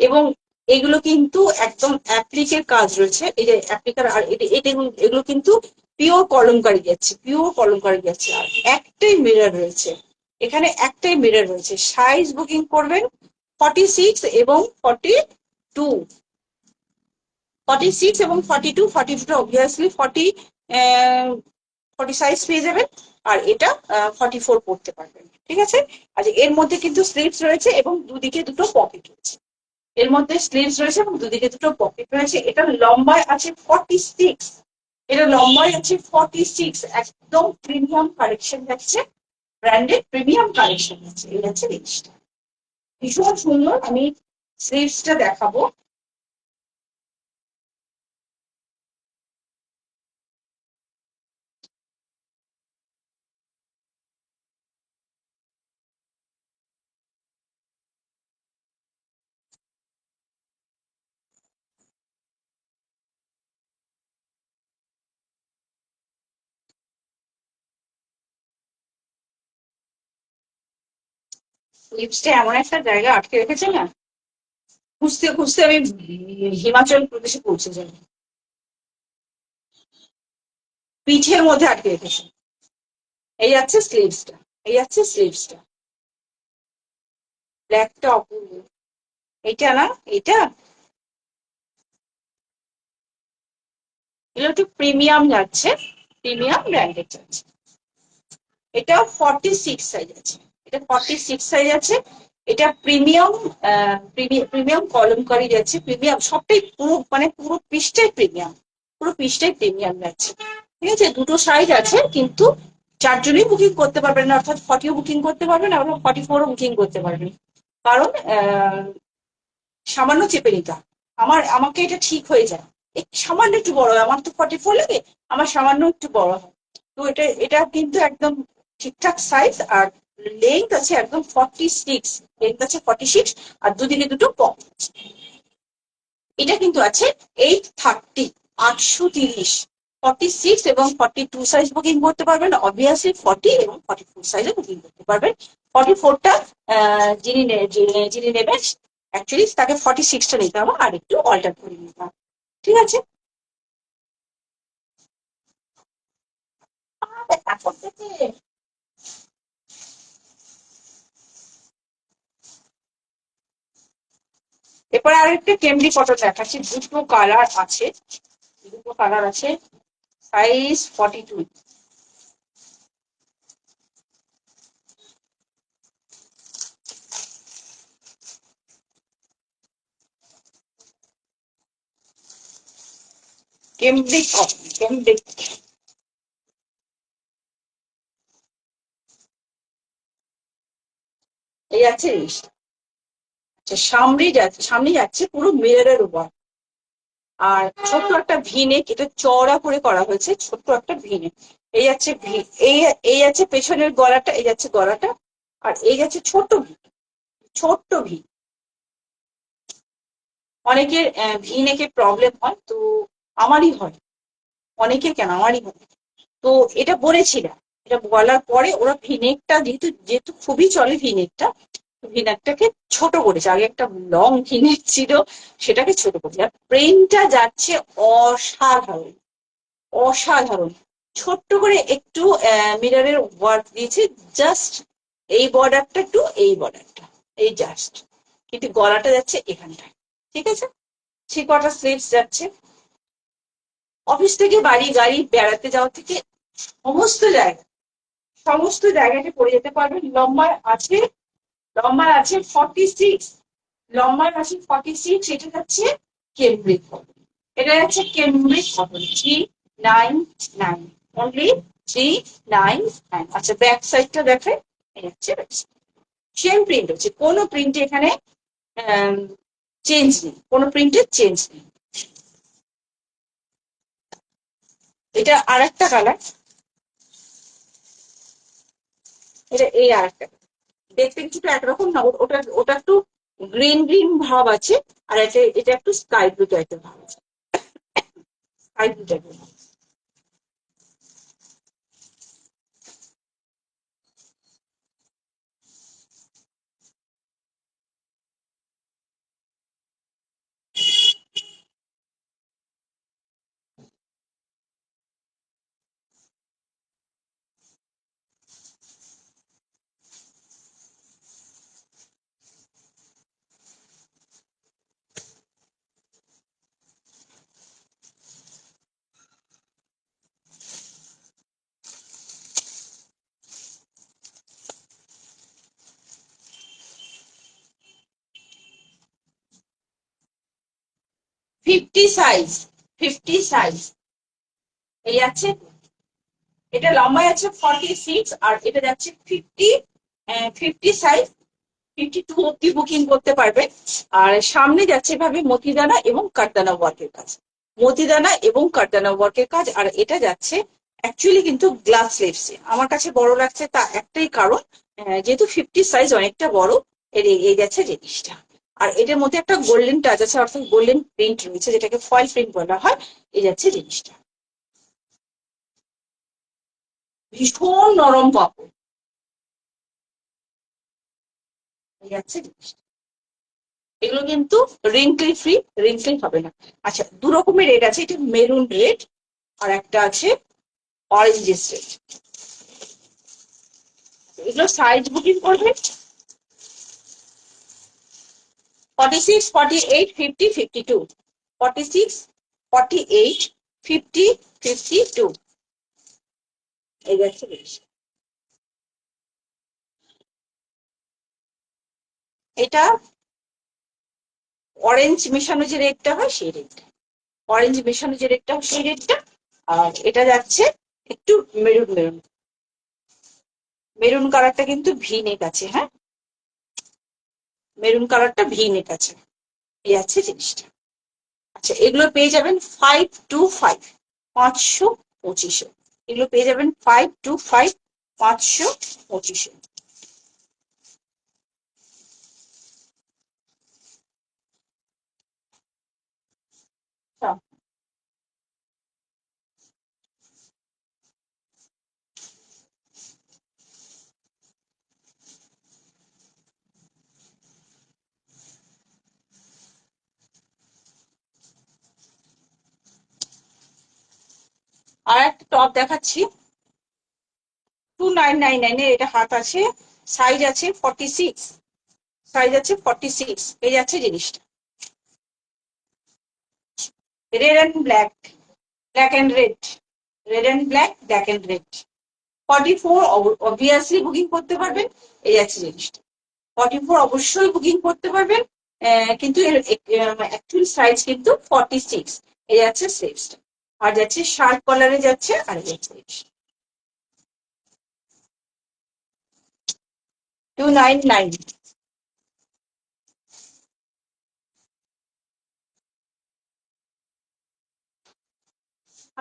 S1: এবং এগুলো কিন্তু একদম অ্যাপ্লিকের কাজ রয়েছে, এই যে অ্যাপ্লিকার, আর এগুলো কিন্তু পিওর কলমকারি যাচ্ছে, পিওর কলমকারি যাচ্ছে। আর একটাই মিরর রয়েছে এখানে, একটাই মিরর রয়েছে। সাইজ বুকিং করবেন 46 এবং 42, 46 এবং 42। 42টা অবভিয়াসলি 40 সাইজ পেয়ে যাবেন, আর এটা 44 পড়তে পারবেন, ঠিক আছে। আচ্ছা, এর মধ্যে কিন্তু স্লিভস রয়েছে এবং দুদিকে দুটো পকেট রয়েছে, এর মধ্যে স্লিভস রয়েছে এবং দুদিকে দুটো পকেট রয়েছে। এটা লম্বায় আছে 46, এটা লম্বায় আছে 46। একদম প্রিমিয়াম কালেকশন যাচ্ছে, ব্র্যান্ডেড প্রিমিয়াম কালেকশন যাচ্ছে, এই হচ্ছে জিনিসটা ভীষণ সুন্দর। আমি স্লিভসটা দেখাবো। স্লিভসটা এমন একটা জায়গা আটকে রেখেছে না, খুঁজতে খুঁজতে আমি হিমাচল প্রদেশে পৌঁছে যাই, পিঠের মধ্যে আটকে রেখেছে। এই যাচ্ছে স্লিভসটা, এই যাচ্ছে স্লিভসটা, ব্ল্যাকটা অপূর্ব। এইটা না, এটা এগুলো একটু প্রিমিয়াম যাচ্ছে, প্রিমিয়াম ব্র্যান্ডেড যাচ্ছে। এটা 46 সাইজ আছে, এটা 46 সাইজ আছে। এটা প্রিমিয়াম, প্রিমিয়াম কলমকারি যাচ্ছে, প্রিমিয়াম সবটাই পুরো, মানে পুরো পিসটাই প্রিমিয়াম, পুরো পিসটাই প্রিমিয়াম যাচ্ছে, ঠিক আছে। দুটো সাইজ আছে, কিন্তু 4জনই বুকিং করতে পারবেন না, অর্থাৎ 40ও বুকিং করতে পারবেন, আবার 44ও বুকিং করতে পারবেন। কারণ সামান্য চেপে নিতে হয়। আমাকে এটা ঠিক হয়ে যায়, সামান্য একটু বড় হয়, আমার তো 44 লাগে, আমার সামান্য একটু বড় হয়। তো এটা কিন্তু একদম ঠিকঠাক সাইজ। আর লেন্থ আছে একদম 46, লেন্থ আছে 46, আর দুদিকে দুটো পকেট। এটা কিন্তু আছে 830, 830। 46 এবং 42 সাইজ বুকিং করতে পারবেন, অবভিয়াসলি 40 এবং 44 সাইজে বুকিং করতে পারবেন। 44টা যিনি নেবেন, অ্যাকচুয়ালি তাকে 46টা নিতে হবে, আর একটু অল্টার করে নিতে হবে, ঠিক আছে। এখন থেকে এরপরে আরেকটা কেমডি কটন দেখাচ্ছি, দুটো কালার আছে, দুটো কালার আছে, সাইজ 42। কেমডি কটন, কেমডি, এই আছে। আচ্ছা, সামনে যাচ্ছে পুরো মিররের উপর, আর ছোট্ট একটা ভিনেক, এটা চওড়া করে করা হয়েছে, ছোট্ট একটা ভিনেক। এই যাচ্ছে এই এই যাচ্ছে পেছনের গলাটা, এই যাচ্ছে গলাটা, আর এই যাচ্ছে ছোট্ট ভি, ছোট্ট ভি। অনেকের ভি নেকে প্রবলেম হয়, তো আমারই হয়, অনেকের কেন, আমারই হয়। তো এটা বলেছিলাম, এটা বলার পরে ওরা ভিনেকটা, যেহেতু যেহেতু খুবই চলে ভিনেকটা, তো ভিনাকটাকে ছোট করেছে, আগে একটা লং ভিনেক ছিল সেটাকে ছোট করেছে। আর প্রিন্টটা যাচ্ছে অসাধারণ, অসাধারণ। ছোট্ট করে একটু মিররের ওয়ার্ক দিয়েছে, জাস্ট এই বর্ডারটা টু এই বর্ডারটা, এই জাস্ট, কিন্তু গলাটা যাচ্ছে এখানটায়, ঠিক আছে। থ্রি কোয়ার্টার স্লিভস যাচ্ছে। অফিস থেকে বাড়ি, গাড়ি, বেড়াতে যাওয়া থেকে সমস্ত জায়গায়, সমস্ত জায়গাতে পরে যেতে পারবেন। লম্বা আছে 46, লম্বা আছে 46। এটা যাচ্ছে কেমব্রিক কটন, এটা যাচ্ছে কেমব্রিক কটন 399, অনলি 399। আচ্ছা ব্যাক সাইডটা দেখে, এই হচ্ছে সেম প্রিন্ট হচ্ছে, কোনো প্রিন্টে এখানে চেঞ্জ নেই, কোনো প্রিন্টের চেঞ্জ নেই। এটা আর একটা কালার, এটা এই আর একটা, দেখতে কিছুটা একরকম না, ওটা ওটা একটু গ্রিন গ্রিন ভাব আছে, আর এটা এটা একটু স্কাই ব্লু টাইপের ভাব আছে, স্কাই ব্লু টাইপের ভাব। 50 সাইজ, 50 সাইজ এই আছে। এটা লম্বায় আছে 46, আর এটা যাচ্ছে 50, 50 সাইজ, 52 অব্দি বুকিং করতে পারবে। আর সামনে যাচ্ছে এভাবে মতিদানা এবং কাটদানা ওয়ার্কের কাজ, মতিদানা এবং কাটদানা ওয়ার্কের কাজ। আর এটা যাচ্ছে অ্যাকচুয়ালি কিন্তু গ্লাস স্লিভস। আমার কাছে বড় লাগছে তা একটাই কারণ, যেহেতু 50 সাইজ অনেকটা বড়, এই যাচ্ছে জিনিসটা। আর এটার মধ্যে একটা গোল্ডেন টাচ আছে, অর্থাৎ গোল্ডেন প্রিন্ট রয়েছে, যেটাকে ফয়েল প্রিন্ট বলা হয়, এই যাচ্ছে জিনিসটা। ভীষণ নরম কাপড়, এই যাচ্ছে জিনিসটা। এগুলো কিন্তু রিঙ্কল ফ্রি, রিঙ্কল হবে না। আচ্ছা দু রকমের রেড আছে, এটা মেরুন রেড, আর একটা আছে অরেঞ্জ রেড। এগুলো সাইজ বুকিং করবে 46, 48, 50, 52, 46, 48, 50, 52, এই যাচ্ছে জিনিস। এটা অরেঞ্জ মেশানো যে রেডটা হয় সেই রেডটা, অরেঞ্জ মেশানো যে রেডটা হয় সেই রেডটা। আর এটা যাচ্ছে একটু মেরুন মেরুন, মেরুন কালারটা কিন্তু ভি নেক আছে, হ্যাঁ মেরুন কালারটা ভি নেক আছে, এই আছে জিনিসটা। আচ্ছা এগুলো পেয়ে যাবেন 525, 525। এগুলো পেয়ে যাবেন 525, 525। আর একটা টপ দেখাচ্ছি 2999 এর, এটা হাত আছে, সাইজ আছে 46, সাইজ আছে 46, এই যাচ্ছে জিনিসটা। Red and black, black and red, red and black, black and red. 44 obviously booking করতে পারবেন, এই যাচ্ছে জিনিসটা। 44 অবশ্যই বুকিং করতে পারবেন, কিন্তু এর অ্যাকচুয়াল সাইজ কিন্তু 46, এই যাচ্ছে সাইজটা। আর যাচ্ছে শার্ট কলারে যাচ্ছে, আর যাচ্ছে 299।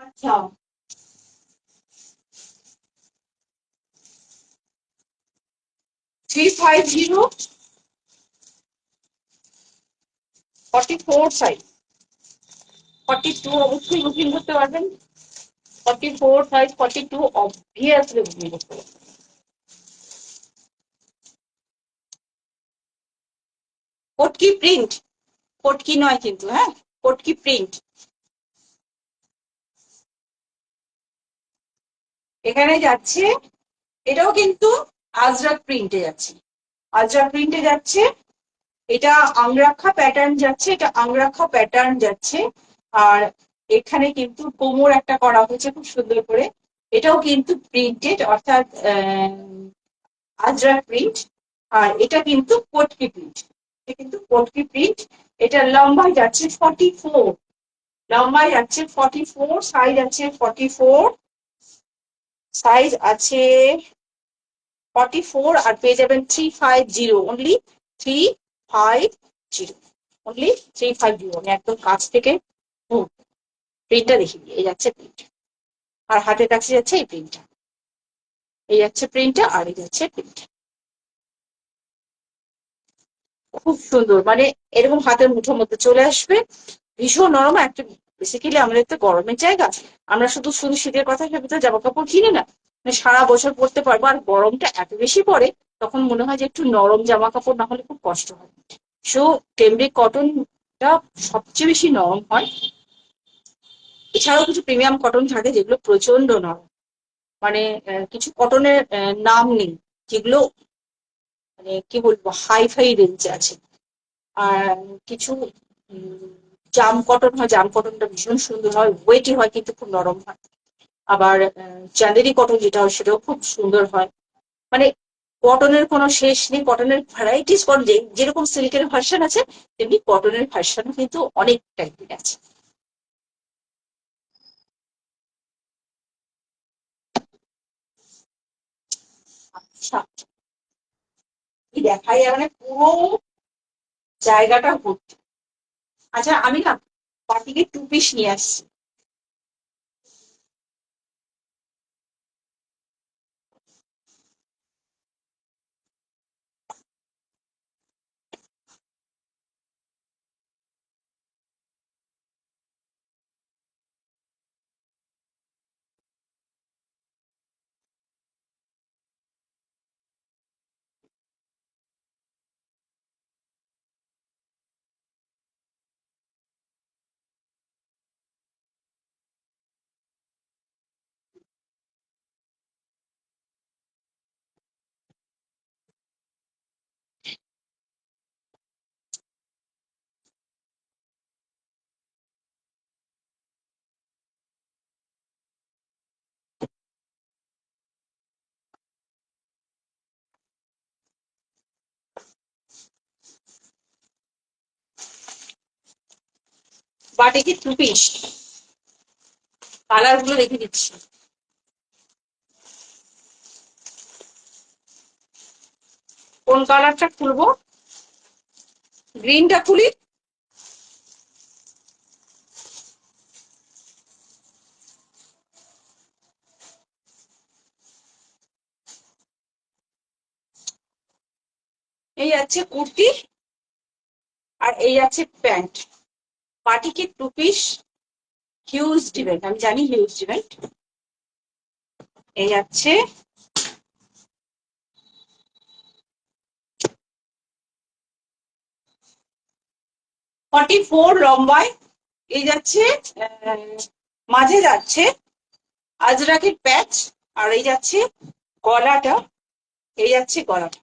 S1: আচ্ছা 350, 44 সাইজ, 42 অবশ্যই বুকিং করতে পারবেন, 44 সাইজ, 42 অবভিয়াসলি বুকিং করতে পারবেন। কটকি প্রিন্ট, কটকি নয় কিন্তু, হ্যাঁ, কটকি প্রিন্ট। এখানে যাচ্ছে, এটাও কিন্তু আজরাক প্রিন্টে যাচ্ছে, আজরাক প্রিন্টে যাচ্ছে। এটা আংরাক্ষা প্যাটার্ন যাচ্ছে, এটা আংরাক্ষা প্যাটার্ন যাচ্ছে। আর এখানে কিন্তু কোমর একটা করা হয়েছে খুব সুন্দর করে, এটাও কিন্তু প্রিন্টেড, অর্থাৎ আজরাক প্রিন্ট। আর এটা কিন্তু কটকি প্রিন্ট, এটা কিন্তু কটকি প্রিন্ট। এটা লম্বায় যাচ্ছে 44, লম্বায় যাচ্ছে 44, সাইজ আছে 44, সাইজ আছে 44, আর পেয়ে যাবেন 350, অনলি 350, অনলি 350। আমি একদম কাছ থেকে প্রিন্টটা দেখিয়ে দিই, এই যাচ্ছে প্রিন্ট, আর হাতের কাছে যাচ্ছে এই প্রিন্টটা, এই যাচ্ছে প্রিন্টটা, আর এই যাচ্ছে প্রিন্ট। খুব সুন্দর, মানে এরকম হাতের মুঠোর মধ্যে চলে আসবে, ভীষণ নরম একটা। বেসিক্যালি আমাদের তো গরমের জায়গা, আমরা শুধু শুধু শীতের কথা ভেবে তো জামা কাপড় কিনে না, মানে সারা বছর পরতে পারবো। আর গরমটা এত বেশি পড়ে, তখন মনে হয় যে একটু নরম জামা কাপড় না হলে খুব কষ্ট হয়। সো ক্যামব্রিক কটনটা সবচেয়ে বেশি নরম হয়। এছাড়াও কিছু প্রিমিয়াম কটন থাকে যেগুলো প্রচন্ড নরম, মানে কিছু কটনের নাম নেই, যেগুলো মানে কি বলবো হাই ফাই রেঞ্জে আছে। আর কিছু জাম কটন হয়, জাম কটনটা ভীষণ সুন্দর হয়, ওয়েটি হয় কিন্তু খুব নরম হয়। আবার চাঁদেরি কটন যেটা হয় সেটাও খুব সুন্দর হয়। মানে কটনের কোনো শেষ নেই, কটনের ভ্যারাইটিস, যেরকম সিল্কের ভার্সন আছে তেমনি কটনের ভার্সন কিন্তু অনেক টাইপের আছে। আচ্ছা, কি দেখাই, মানে পুরো জায়গাটা ভর্তি। আচ্ছা, আমি না পার্টিকে 2 পিস নিয়ে আসছি। বাটিকে 2 পিস, কালার গুলো রেখে দিচ্ছি। কোন কালারটা খুলবো? গ্রিনটা খুলি। এই আছে কুর্তি, আর এই আছে প্যান্ট। বাটিকে 2 পিস, হিউজ ডিমান্ড, আমি জানি হিউজ ডিমান্ড। এই যাচ্ছে 44 লম্বায়, এই যাচ্ছে মাঝে যাচ্ছে আজরাকের প্যাচ, আর এই যাচ্ছে গলাটা, এই যাচ্ছে গলাটা,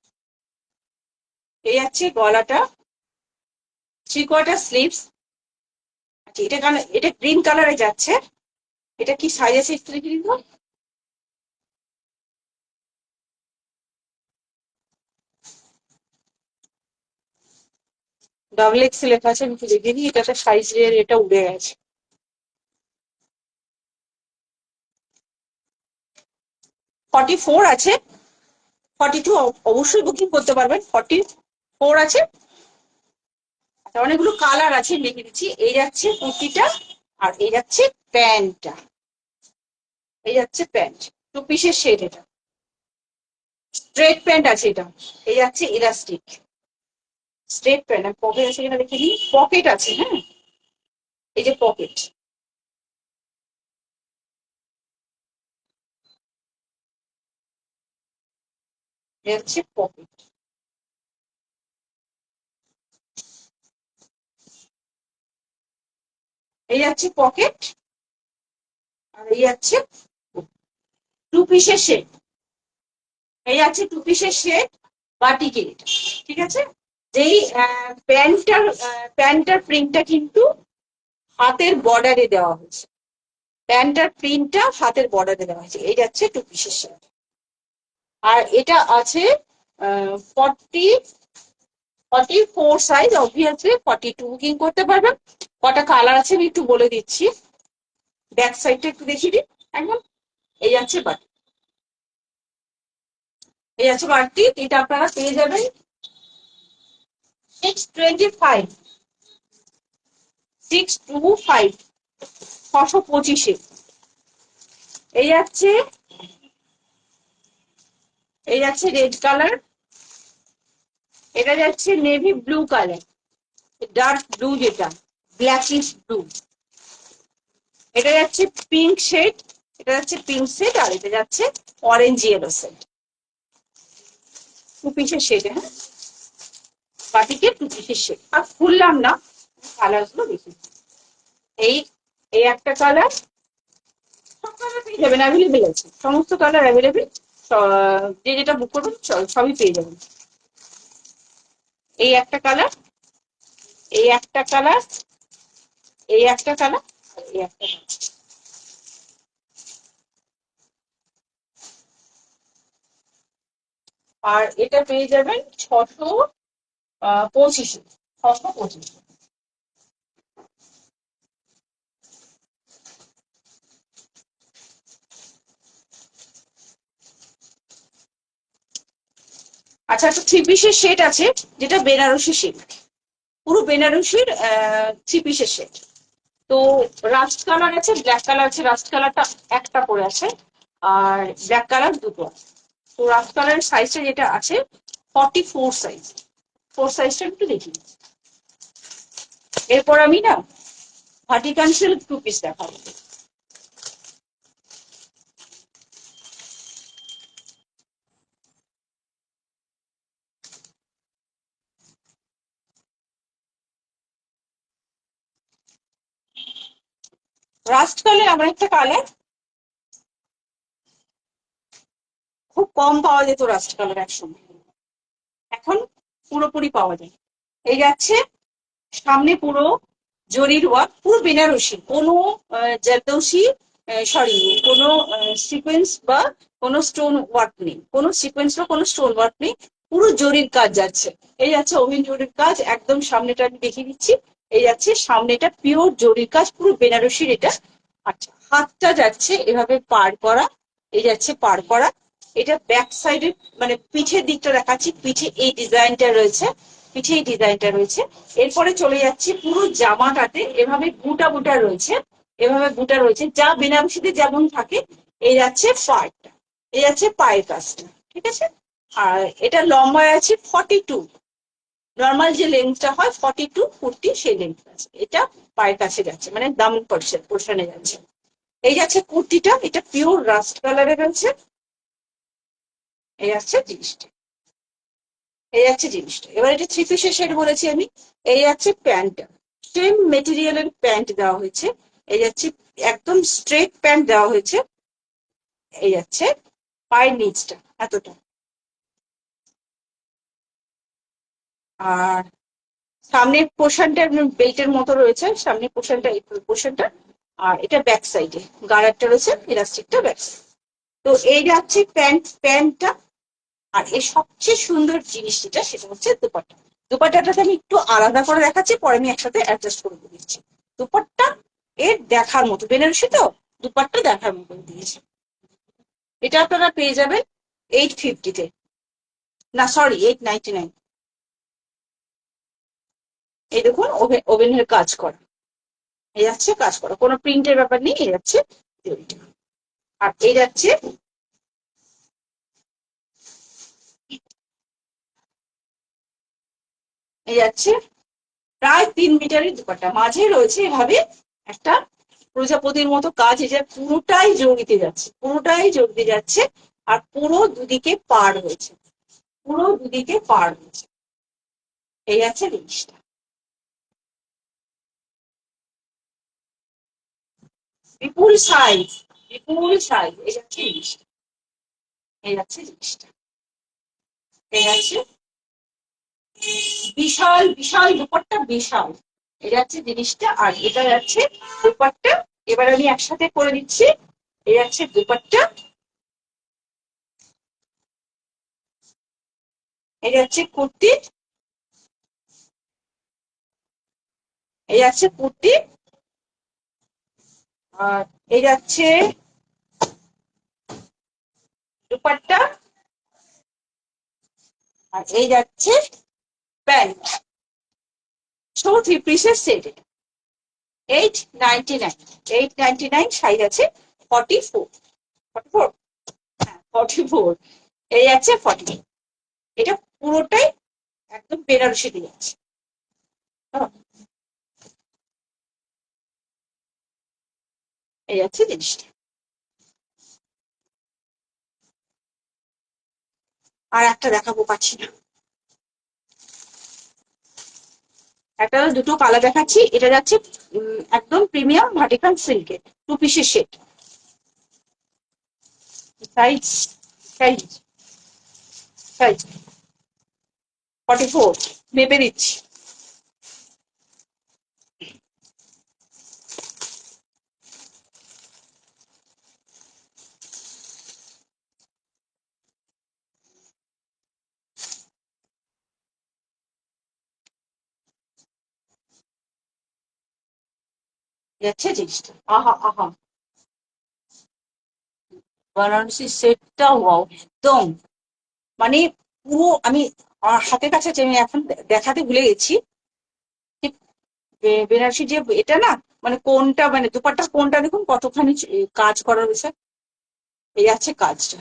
S1: এই যাচ্ছে গলাটা, 3/4 স্লিভস। আচ্ছা, এটা এটা গ্রিন কালারে যাচ্ছে। এটা কি সাইজ আছে একটু দেখে দিন তো। ডাবল এক্স লেখা আছে, আমি একটু দেখে নিই, এটা সাইজের এটা উড়ে গেছে। 44 আছে, 42 অবশ্যই বুকিং করতে পারবেন, 44 আছে। আচ্ছা, অনেকগুলো কালার আছে, লিখে দিচ্ছি। এই যাচ্ছে কুর্তিটা, আর এই যাচ্ছে প্যান্টটা, এই যাচ্ছে প্যান্ট, 2 পিসের শেড। এটা স্ট্রেট প্যান্ট আছে, এটা এই যাচ্ছে ইলাস্টিক স্ট্রেট প্যান্ট। আমি পকেট আছে কিনা দেখে নিই, পকেট আছে, হ্যাঁ, এই যে পকেট, এই হচ্ছে পকেট। এই যাচ্ছে পকেট, আর এই যাচ্ছে টু পিসের সেট। এই আছে টু পিসের সেট বাটিকের, ঠিক আছে। যেই প্যান্টটার প্রিন্টটা কিন্তু হাতের বর্ডারে দেওয়া হয়েছে, প্যান্টটার প্রিন্টটা হাতের বর্ডারে দেওয়া হয়েছে। এই যাচ্ছে টু পিসের সেট। আর এটা আছে 44 সাইজ, অবভিয়াসলি 42 বুকিং করতে পারবেন। কটা কালার আছে আমি একটু বলে দিচ্ছি, ব্যাক সাইডটা একটু দেখিয়ে দিই একদম। এই যাচ্ছে বাটি, এই আছে বাটি। এটা আপনারা পেয়ে যাবেন 625, 625, 625-এ। এই যাচ্ছে, এই যাচ্ছে রেড কালার, এটা যাচ্ছে navy blue colour, dark blue, যেটা ব্ল্যাকিশ ব্লু। এটা যাচ্ছে পিঙ্ক শেড, এটা যাচ্ছে পিঙ্ক শেড, আর এটা যাচ্ছে অরেঞ্জ ইয়েলো শেড। টু পিসের শেড, হ্যাঁ, বাটিকে টু পিসের শেড। আর খুললাম না, কালার গুলো দেখি। এই এই একটা কালার, সব কালার পেয়ে যাবেন, অ্যাভেলেবেল আছে, সমস্ত কালার অ্যাভেলেবেল। যে যেটা বুক করবেন সবই পেয়ে যাবেন। এই একটা কালার, এই একটা কালার, এই একটা কালার, এই একটা কালার। আর এটা পেয়ে যাবেন 625, 625। আচ্ছা, একটা থ্রি পিসের সেট আছে, যেটা বেনারসি সেট, পুরো বেনারসির থ্রি পিসের সেট। তো রাস্ট কালার আছে, ব্ল্যাক কালার আছে। রাস্ট কালারটা একটা করে আছে, আর ব্ল্যাক কালার দুটো আছে। তো রাস্ট কালারের সাইজটা যেটা আছে 44 সাইজ, 4 সাইজটা একটু দেখি। এরপর আমি না ভাটিকান সিল্ক টু পিস দেখাবো। রাস্ট কালার আমার একটা কালার, খুব কম পাওয়া যেত রাস্ট কালার একসময়, এখন পুরোপুরি পাওয়া যায়। এই যাচ্ছে সামনে পুরো জরির ওয়ার্ক, পুরো বেনারসি, কোনো জারদৌসি, সরি, কোনো সিকোয়েন্স বা কোনো স্টোন ওয়ার্ক নেই, কোনো সিকোয়েন্স বা কোনো স্টোন ওয়ার্ক নেই, পুরো জরির কাজ যাচ্ছে। এই যাচ্ছে ওভেন জরির কাজ, একদম সামনেটা আমি দেখিয়ে দিচ্ছি। এই যাচ্ছে সামনেটা পিওর জরির কাজ, পুরো বেনারসির এটা। আচ্ছা, হাতটা যাচ্ছে এভাবে পার করা, এই যাচ্ছে পার করা। এটা ব্যাক সাইডে, মানে পিঠের দিকটা দেখাচ্ছি, পিঠে এই ডিজাইনটা রয়েছে, পিঠে এই ডিজাইনটা রয়েছে। এরপরে চলে যাচ্ছি পুরো জামাটাতে এভাবে বুটা বুটা রয়েছে, এভাবে বুটা রয়েছে, যা বেনারসিতে যেমন থাকে। এই যাচ্ছে পার্টটা, এই যাচ্ছে পায়ের কাজটা, ঠিক আছে। আর এটা লম্বায় আছে 42, নর্মাল যে লেন্থটা হয় 42 40, সেই লেন্থ আছে। এটা পায়ের কাছে যাচ্ছে, মানে দাম পোর্শনে যাচ্ছে। এই যাচ্ছে কুর্তিটা, এটা পিওর রাস্ট কালারের রয়েছে। এই যাচ্ছে জিনিসটা, এই যাচ্ছে জিনিসটা। এবার এটা থ্রি পিসের সেট বলেছি আমি। এই যাচ্ছে প্যান্টটা, সেম মেটেরিয়ালের প্যান্ট দেওয়া হয়েছে। এই যাচ্ছে একদম স্ট্রেট প্যান্ট দেওয়া হয়েছে। এই যাচ্ছে পায়ের নিচটা এতটা, আর সামনের পোর্শনটা বেল্টের মতো রয়েছে, সামনের পোর্শনটা, এই পোর্শনটা। আর এটা ব্যাক সাইডে গার্ডারটা রয়েছে, ইলাস্টিকটা ব্যাক সাইড। তো এই যাচ্ছে প্যান্টটা। আর এর সবচেয়ে সুন্দর জিনিস যেটা, সেটা হচ্ছে দুপাট্টা। দুপাট্টাটাকে আমি একটু আলাদা করে দেখাচ্ছি, পরে আমি একসাথে অ্যাডজাস্ট করে দিচ্ছি। দুপাট্টা এর দেখার মতো, বেনারসি তো, দুপাট্টা দেখার মতো দিয়েছে। এটা আপনারা পেয়ে যাবেন 850-তে, না সরি 899। এই দেখুন ওভেনের কাজ করা, এই যাচ্ছে কাজ করা, কোনো প্রিন্টের ব্যাপার নেই। এই যাচ্ছে জরিটা। আর এই যাচ্ছে, এই যাচ্ছে প্রায় 3 মিটারের দুপাট্টা, মাঝে রয়েছে এভাবে একটা প্রজাপতির মতো কাজ। এটা পুরোটাই জড়িতে যাচ্ছে, পুরোটাই জড়িতে যাচ্ছে। আর পুরো দুদিকে পাড় হয়েছে, পুরো দুদিকে পাড় হয়েছে। এই আছে জিনিসটা। বিপুল সাইজ, বিপুল সাইজ। এই যাচ্ছে জিনিসটা, এই যাচ্ছে জিনিসটা, এই যাচ্ছে বিশাল বিশাল দুপাট্টা, বিশাল। এই যাচ্ছে জিনিসটা, আর এটা যাচ্ছে দুপাট্টা। এবার আমি একসাথে করে দিচ্ছি। এই যাচ্ছে দুপাট্টা, এই যাচ্ছে কুর্তি, এই যাচ্ছে কুর্তি, আর এই যাচ্ছে দুপাট্টা, আর এই যাচ্ছে প্যান্ট। সব থ্রি পিসের সেট। 899, 899, সাইজ আছে 44, 44, হ্যাঁ 44। এই আছে 40। এটা পুরোটাই একদম বেনারসি দিয়ে যাচ্ছে। এই আছে জিনিসটা। আর একটা দেখাবো, পাচ্ছি না। একটা দুটো কালার দেখাচ্ছি। এটা যাচ্ছে একদম প্রিমিয়াম ভাটিকান সিল্কের টু পিসের সেট। সাইজ, সাইজ, সাইজ 44, মেপে দিচ্ছি। যাচ্ছে জিনিসটা, আহা আহা, বানারসি সেটটা ওয়াও একদম। মানে পুরো আমি হাতের কাছে যে আমি এখন দেখাতে ভুলে গেছি। ঠিক বেনারসি যে এটা না, মানে কোনটা, মানে দুপাট্টার কোনটা দেখুন কতখানি কাজ করার বিষয়। এই আছে কাজটা,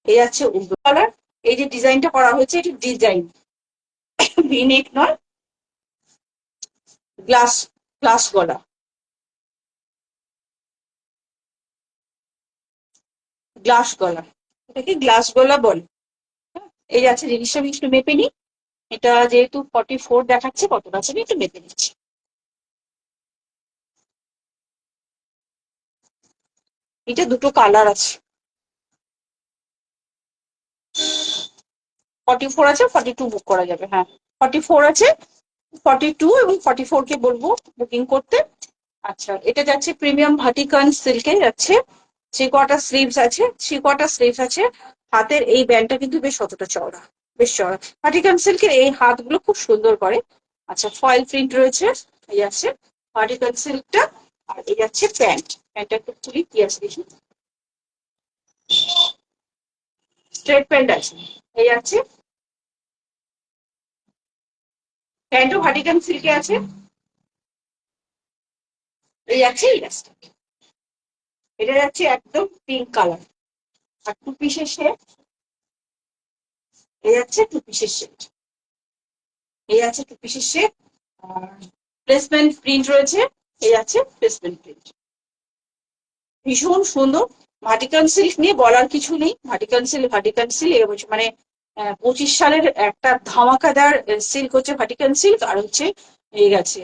S1: এই আছে উল্টো কালার। এই যে ডিজাইনটা করা হয়েছে, এটা ডিজাইন, ভিনেক নয়, গ্লাস, গ্লাস গলা, গ্লাস গলা, এটাকে গ্লাস গলা বলে। হ্যাঁ, এই আছে জিনিসটা, আমি একটু মেপে নিই। এটা যেহেতু 44 দেখাচ্ছে, কত আছে আমি একটু মেপে নিচ্ছি। এটা দুটো কালার আছে, 44 আছে, 42 বুক করা যাবে, হ্যাঁ 44 আছে, 42 এবং 44 কে বলবো বুকিং করতে। আচ্ছা, এটা যাচ্ছে প্রিমিয়াম ভাটিকান সিল্কে যাচ্ছে। থ্রি কোয়ার্টার স্লিভস আছে, থ্রি কোয়ার্টার স্লিভস আছে। হাতের এই ব্যান্ডটা কিন্তু বেশ অতটা চওড়া, বেশ চওড়া। ভাটিকান সিল্কের এই হাতগুলো খুব সুন্দর করে। আচ্ছা, ফয়েল প্রিন্ট রয়েছে। এই আছে ভাটিকান সিল্কটা। আর এই যাচ্ছে প্যান্ট, প্যান্টটা একটু খুলি কি আছে দেখি। স্ট্রেট প্যান্ট আছে। এই আছে প্যান্টও ভাটিকান সিল্কে আছে। এই আছে ইলাস্টিক। এটা যাচ্ছে একদম পিঙ্ক কালার। আর টু পিসের শেড, এই যাচ্ছে টু পিসের শেড, এই আছে টু পিসের শেড। আর প্লেসমেন্ট প্রিন্ট রয়েছে। এই আছে প্লেসমেন্ট প্রিন্ট, ভীষণ সুন্দর। ভাটিকান সিল্ক নিয়ে বলার কিছু নেই। ভাটিকান সিল্ক, ভাটিকান সিল্ক মানে 25 সালের একটা ধামাকাদার সিল্ক হচ্ছে ভাটিকান সিল্ক। আর হচ্ছে এই গেছে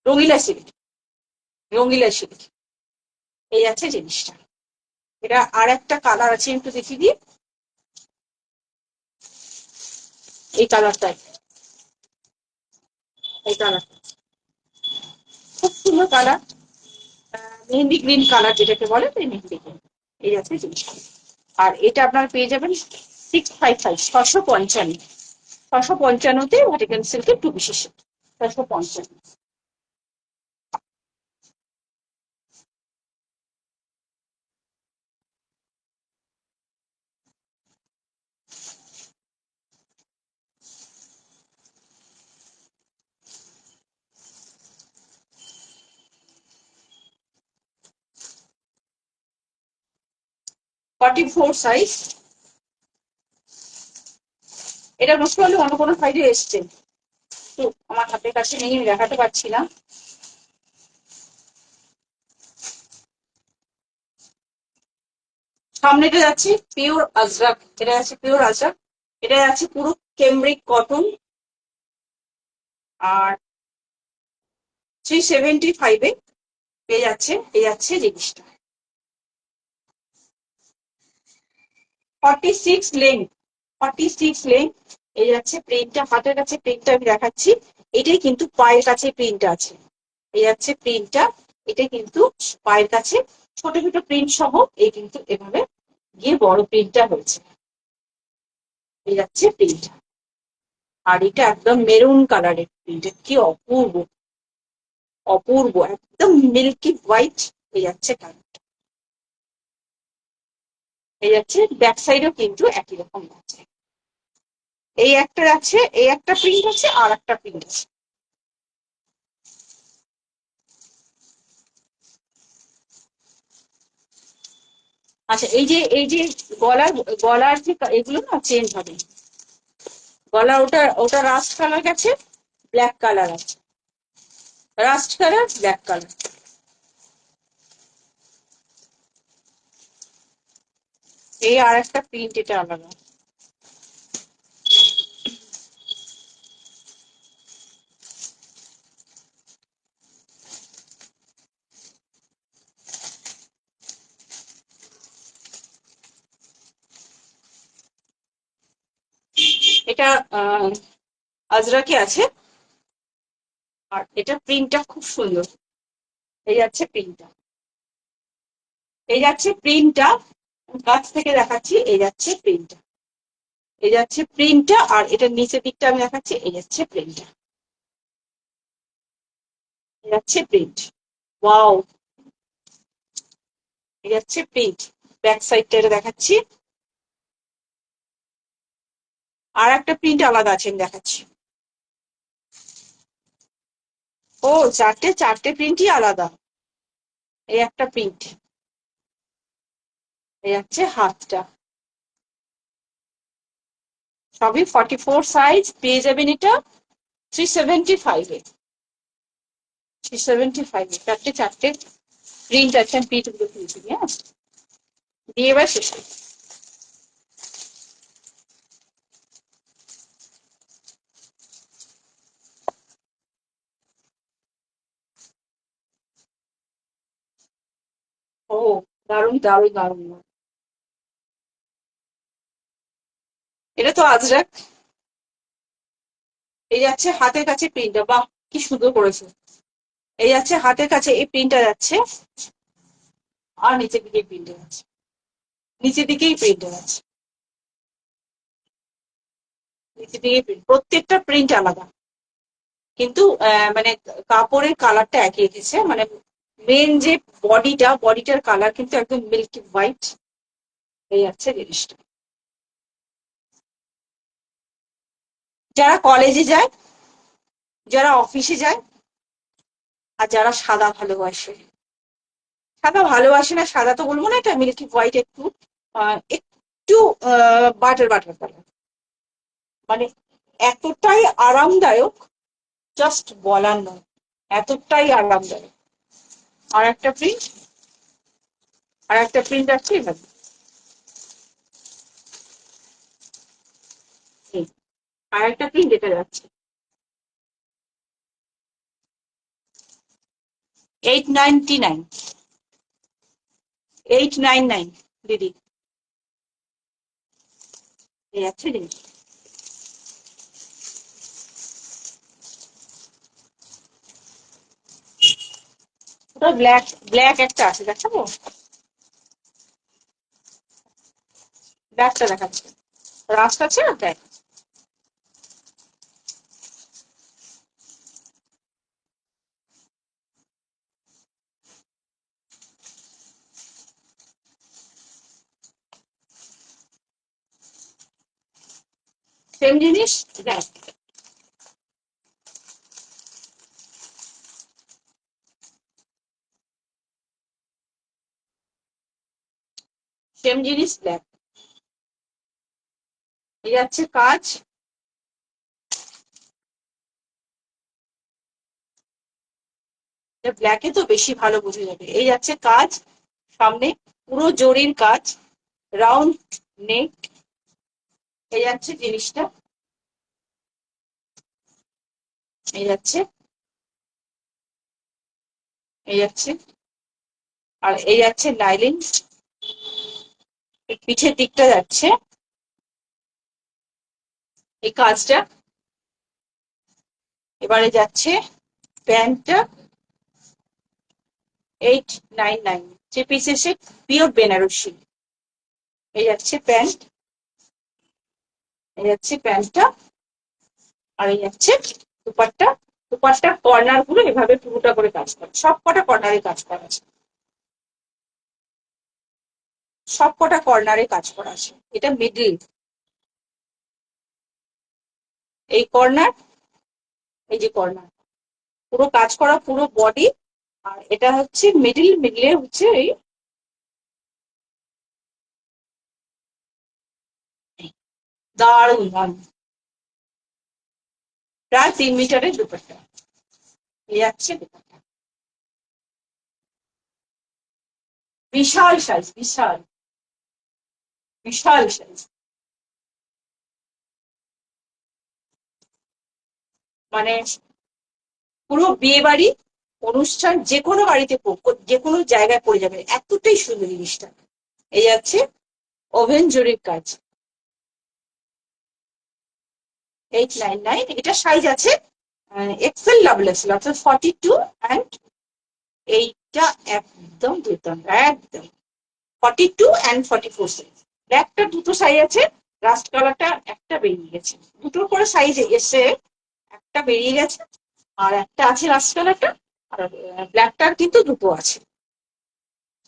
S1: রঙিলা সিল্ক, রঙিলা সিল্ক। এই আছে জিনিসটা। এটা আর একটা কালার আছে, একটু দেখিয়ে দিই। এই কালারটাই, এই কালার খুব সুন্দর কালার। মেহেন্দি গ্রিন কালার যেটাকে বলে, তাই মেহেন্দি গ্রিন। এই আছে জিনিসটা। আর এটা আপনারা পেয়ে যাবেন 655, 655, 655-তে ভাটিকান সিল্কের টু পিসের সেট, 655। 44 সাইজ। এটা নষ্ট হলে অন্য কোনো সাইডে এসছে, তো আমার হাতের কাছে নেই, আমি দেখাতে পারছি না। সামনেটা যাচ্ছে পিওর আজরাক, এটা আছে পিওর আজরাক। এটা আছে পুরো কেমব্রিক কটন। আর 375 পেয়ে যাচ্ছে জিনিসটা। 46 লেন্থ, 46 লেন্থ এই যাচ্ছে প্রিন্টটা। হাতের কাছে প্রিন্টটা আমি দেখাচ্ছি, এটাই কিন্তু পায়ের কাছে প্রিন্ট আছে। এই যাচ্ছে প্রিন্টটা, এটা কিন্তু পায়ের কাছে ছোট ছোট প্রিন্ট সহ এই কিন্তু এভাবে গিয়ে বড় প্রিন্টটা হয়েছে। এই যাচ্ছে প্রিন্ট, আর এটা একদম মেরুন কালারের প্রিন্ট, কি অপূর্ব অপূর্ব, একদম মিল্কি হোয়াইট। এই যাচ্ছে কালার, এই যাচ্ছে ব্যাক সাইডও কিন্তু একই রকম আছে। এই একটা আছে, এই একটা প্রিন্ট আছে, আর একটা প্রিন্ট আছে। আচ্ছা, এই যে গলার গলার যে এগুলো না চেঞ্জ হবে। গলা ওটা ওটা রাস্ট কালার গেছে, ব্ল্যাক কালার আছে, রাস্ট কালার ব্ল্যাক কালার। এই আর একটা প্রিন্ট, এটা আলাদা। এটা আজরাকে আছে, আর এটা প্রিন্টটা খুব সুন্দর। এই যাচ্ছে প্রিন্টটা, এই যাচ্ছে প্রিন্টটা, কাছ থেকে দেখাচ্ছি। এই যাচ্ছে প্রিন্টটা, এই যাচ্ছে প্রিন্টটা, আর এটার নিচের দিকটা আমি দেখাচ্ছি। এই যাচ্ছে প্রিন্টটা, এই যাচ্ছে প্রিন্ট। ওয়াও, এই যাচ্ছে প্রিন্ট। ব্যাক সাইডটা এটা দেখাচ্ছি, আর একটা প্রিন্ট আলাদা আছে আমি দেখাচ্ছি। ও, চারটে চারটে প্রিন্টই আলাদা। এই একটা প্রিন্ট, এই যাচ্ছে হাতটা। সবই 44 সাইজ, পেয়ে যাবেন এটা 375-এ। 375 চারটে চারটে প্রিন্ট আছে, আমি প্রিন্ট গুলো তুলছি। হ্যাঁ, দিয়ে এবার শেষ করি। ও, দারুণ দারুণ দারুণ। এটা তো আজরাক। এই যাচ্ছে হাতের কাছে প্রিন্টটা, বাহ কি সুন্দর করেছে। এই যাচ্ছে হাতের কাছে এই প্রিন্টটা যাচ্ছে, আর নিচের দিকে প্রিন্টে যাচ্ছে, নিচের দিকেই প্রিন্টে যাচ্ছে, নিচের দিকে প্রিন্ট। প্রত্যেকটা প্রিন্ট আলাদা, কিন্তু মানে কাপড়ের কালারটা একই রেখেছে। মানে মেন যে বডিটার কালার কিন্তু একদম মিল্কি হোয়াইট। এই যাচ্ছে জিনিসটা। যারা কলেজে যায়, যারা অফিসে যায়, আর যারা সাদা ভালোবাসে। সাদা ভালোবাসে না, সাদা তো বলবো না, এটা মিল্কি হোয়াইট, একটু একটু বাটার বাটার কালার, মানে এতটাই আরামদায়ক, জাস্ট বলার নয়, এতটাই আরামদায়ক। আর একটা প্রিন্ট, আর একটা প্রিন্ট আছে এভাবে। আর একটা প্রিন্ট এটা যাচ্ছে 899, 899 দিদি। এই যাচ্ছে জিনিস। ওটা ব্ল্যাক, ব্ল্যাক একটা আছে দেখাবো, ব্ল্যাকটা দেখাচ্ছে, রাস্ট আছে না ব্ল্যাক। সেম জিনিস, ব্ল্যাক। সেম জিনিস ব্ল্যাক। এই যাচ্ছে কাজ, ব্ল্যাকে তো বেশি ভালো বোঝা যাবে। এই যাচ্ছে কাজ, সামনে পুরো জরির কাজ, রাউন্ড নেক। এই যাচ্ছে জিনিসটা, এই যাচ্ছে এই যাচ্ছে, আর এই যাচ্ছে লাইলিন, পিঠের দিকটা যাচ্ছে এই কাজটা। এবারে যাচ্ছে প্যান্টটা 899, 3 পিসের পিওর বেনারসি। এই যাচ্ছে প্যান্ট, এই যাচ্ছে প্যান্টটা, আর এই যাচ্ছে দুপাট্টা। দুপাট্টার কর্নার গুলো এভাবে পুরোটা করে কাজ করা, সব কটা কর্নারে কাজ করা আছে, সব কটা কর্নারে কাজ করা আছে। এটা মিডল, এই কর্নার, এই যে কর্নার, পুরো কাজ করা পুরো বডি। আর এটা হচ্ছে মিডল, মিডলে হচ্ছে এই দারুণ দারুণ, প্রায় 3 মিটারের দুপাট্টা। এই যাচ্ছে দুপাট্টা, বিশাল সাইজ, বিশাল বিশাল সাইজ, মানে পুরো বিয়ে বাড়ি অনুষ্ঠান যে কোনো বাড়িতে যে কোনো জায়গায় পড়ে যাবে, এতটাই সুন্দর জিনিসটা। এই যাচ্ছে ওভেন জরির কাজ, 899। এটা সাইজ আছে এক্সেল, ডাবল এক্সেল, অর্থাৎ 42 অ্যান্ড এইটা একদম দুর্দান্ত, একদম 42 and 44 সাইজ। ব্ল্যাকটা দুটো সাইজ আছে, রাস্ট কালারটা একটা বেরিয়ে গেছে, দুটোর করে সাইজ এসে একটা বেরিয়ে গেছে, আর একটা আছে রাস্ট কালারটা, আর ব্ল্যাকটার কিন্তু দুটো আছে,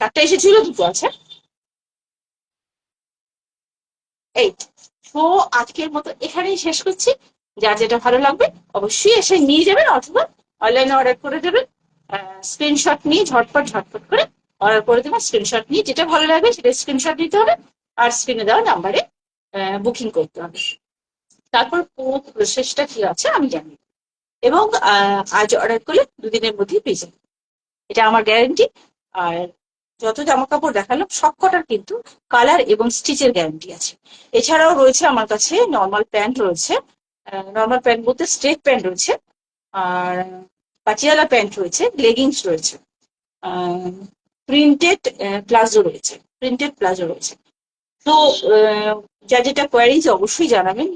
S1: চারটা এসেছিল, দুটো আছে। এই তো আজকের মতো এখানেই শেষ করছি। যা যেটা ভালো লাগবে অবশ্যই এসে নিয়ে যাবেন, অথবা অনলাইনে অর্ডার করে দেবেন। স্ক্রিনশট নিয়ে ঝটপট ঝটপট করে অর্ডার করে দেবেন, স্ক্রিনশট নিয়ে যেটা ভালো লাগবে সেটা স্ক্রিনশট নিতে হবে, আর স্ক্রিনে দেওয়া নাম্বারে বুকিং করতে হবে। তারপর পুরো প্রসেসটা কি আছে আমি জানি, এবং আজ অর্ডার করলে 2 দিনের মধ্যেই পেয়ে যাবেন, এটা আমার গ্যারেন্টি। আর যত জামা কাপড় দেখালাম সবকটার কিন্তু কালার এবং স্টিচের গ্যারেন্টি আছে। এছাড়াও রয়েছে আমার কাছে নর্মাল প্যান্ট রয়েছে, নর্মাল প্যান্ট বলতে স্ট্রেট প্যান্ট রয়েছে, আর পাটিয়ালা প্যান্ট রয়েছে, লেগিংস রয়েছে, প্রিন্টেড প্লাজো রয়েছে, প্রিন্টেড প্লাজো রয়েছে। তো যা যেটা কোয়ারিজ অবশ্যই জানাবেন।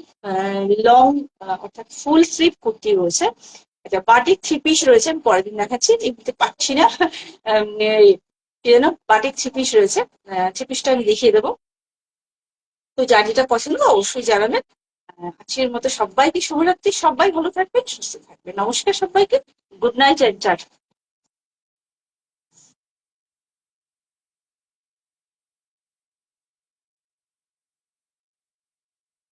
S1: লং অর্থাৎ ফুল স্লিভ কুর্তি রয়েছে, একটা বাটিক 3 পিস রয়েছে, আমি পরের দিন দেখাচ্ছি, এমনিতে পাচ্ছি না। কি যেন বাটিক 3 পিস রয়েছে, 3 পিসটা আমি দেখিয়ে দেবো। তো যার যেটা পছন্দ অবশ্যই জানাবেন। আজকের মতো সবাইকে শুভরাত্রি, সবাই ভালো থাকবেন, সুস্থ থাকবেন, নমস্কার সবাইকে, গুড নাইট এন্ড টাটা।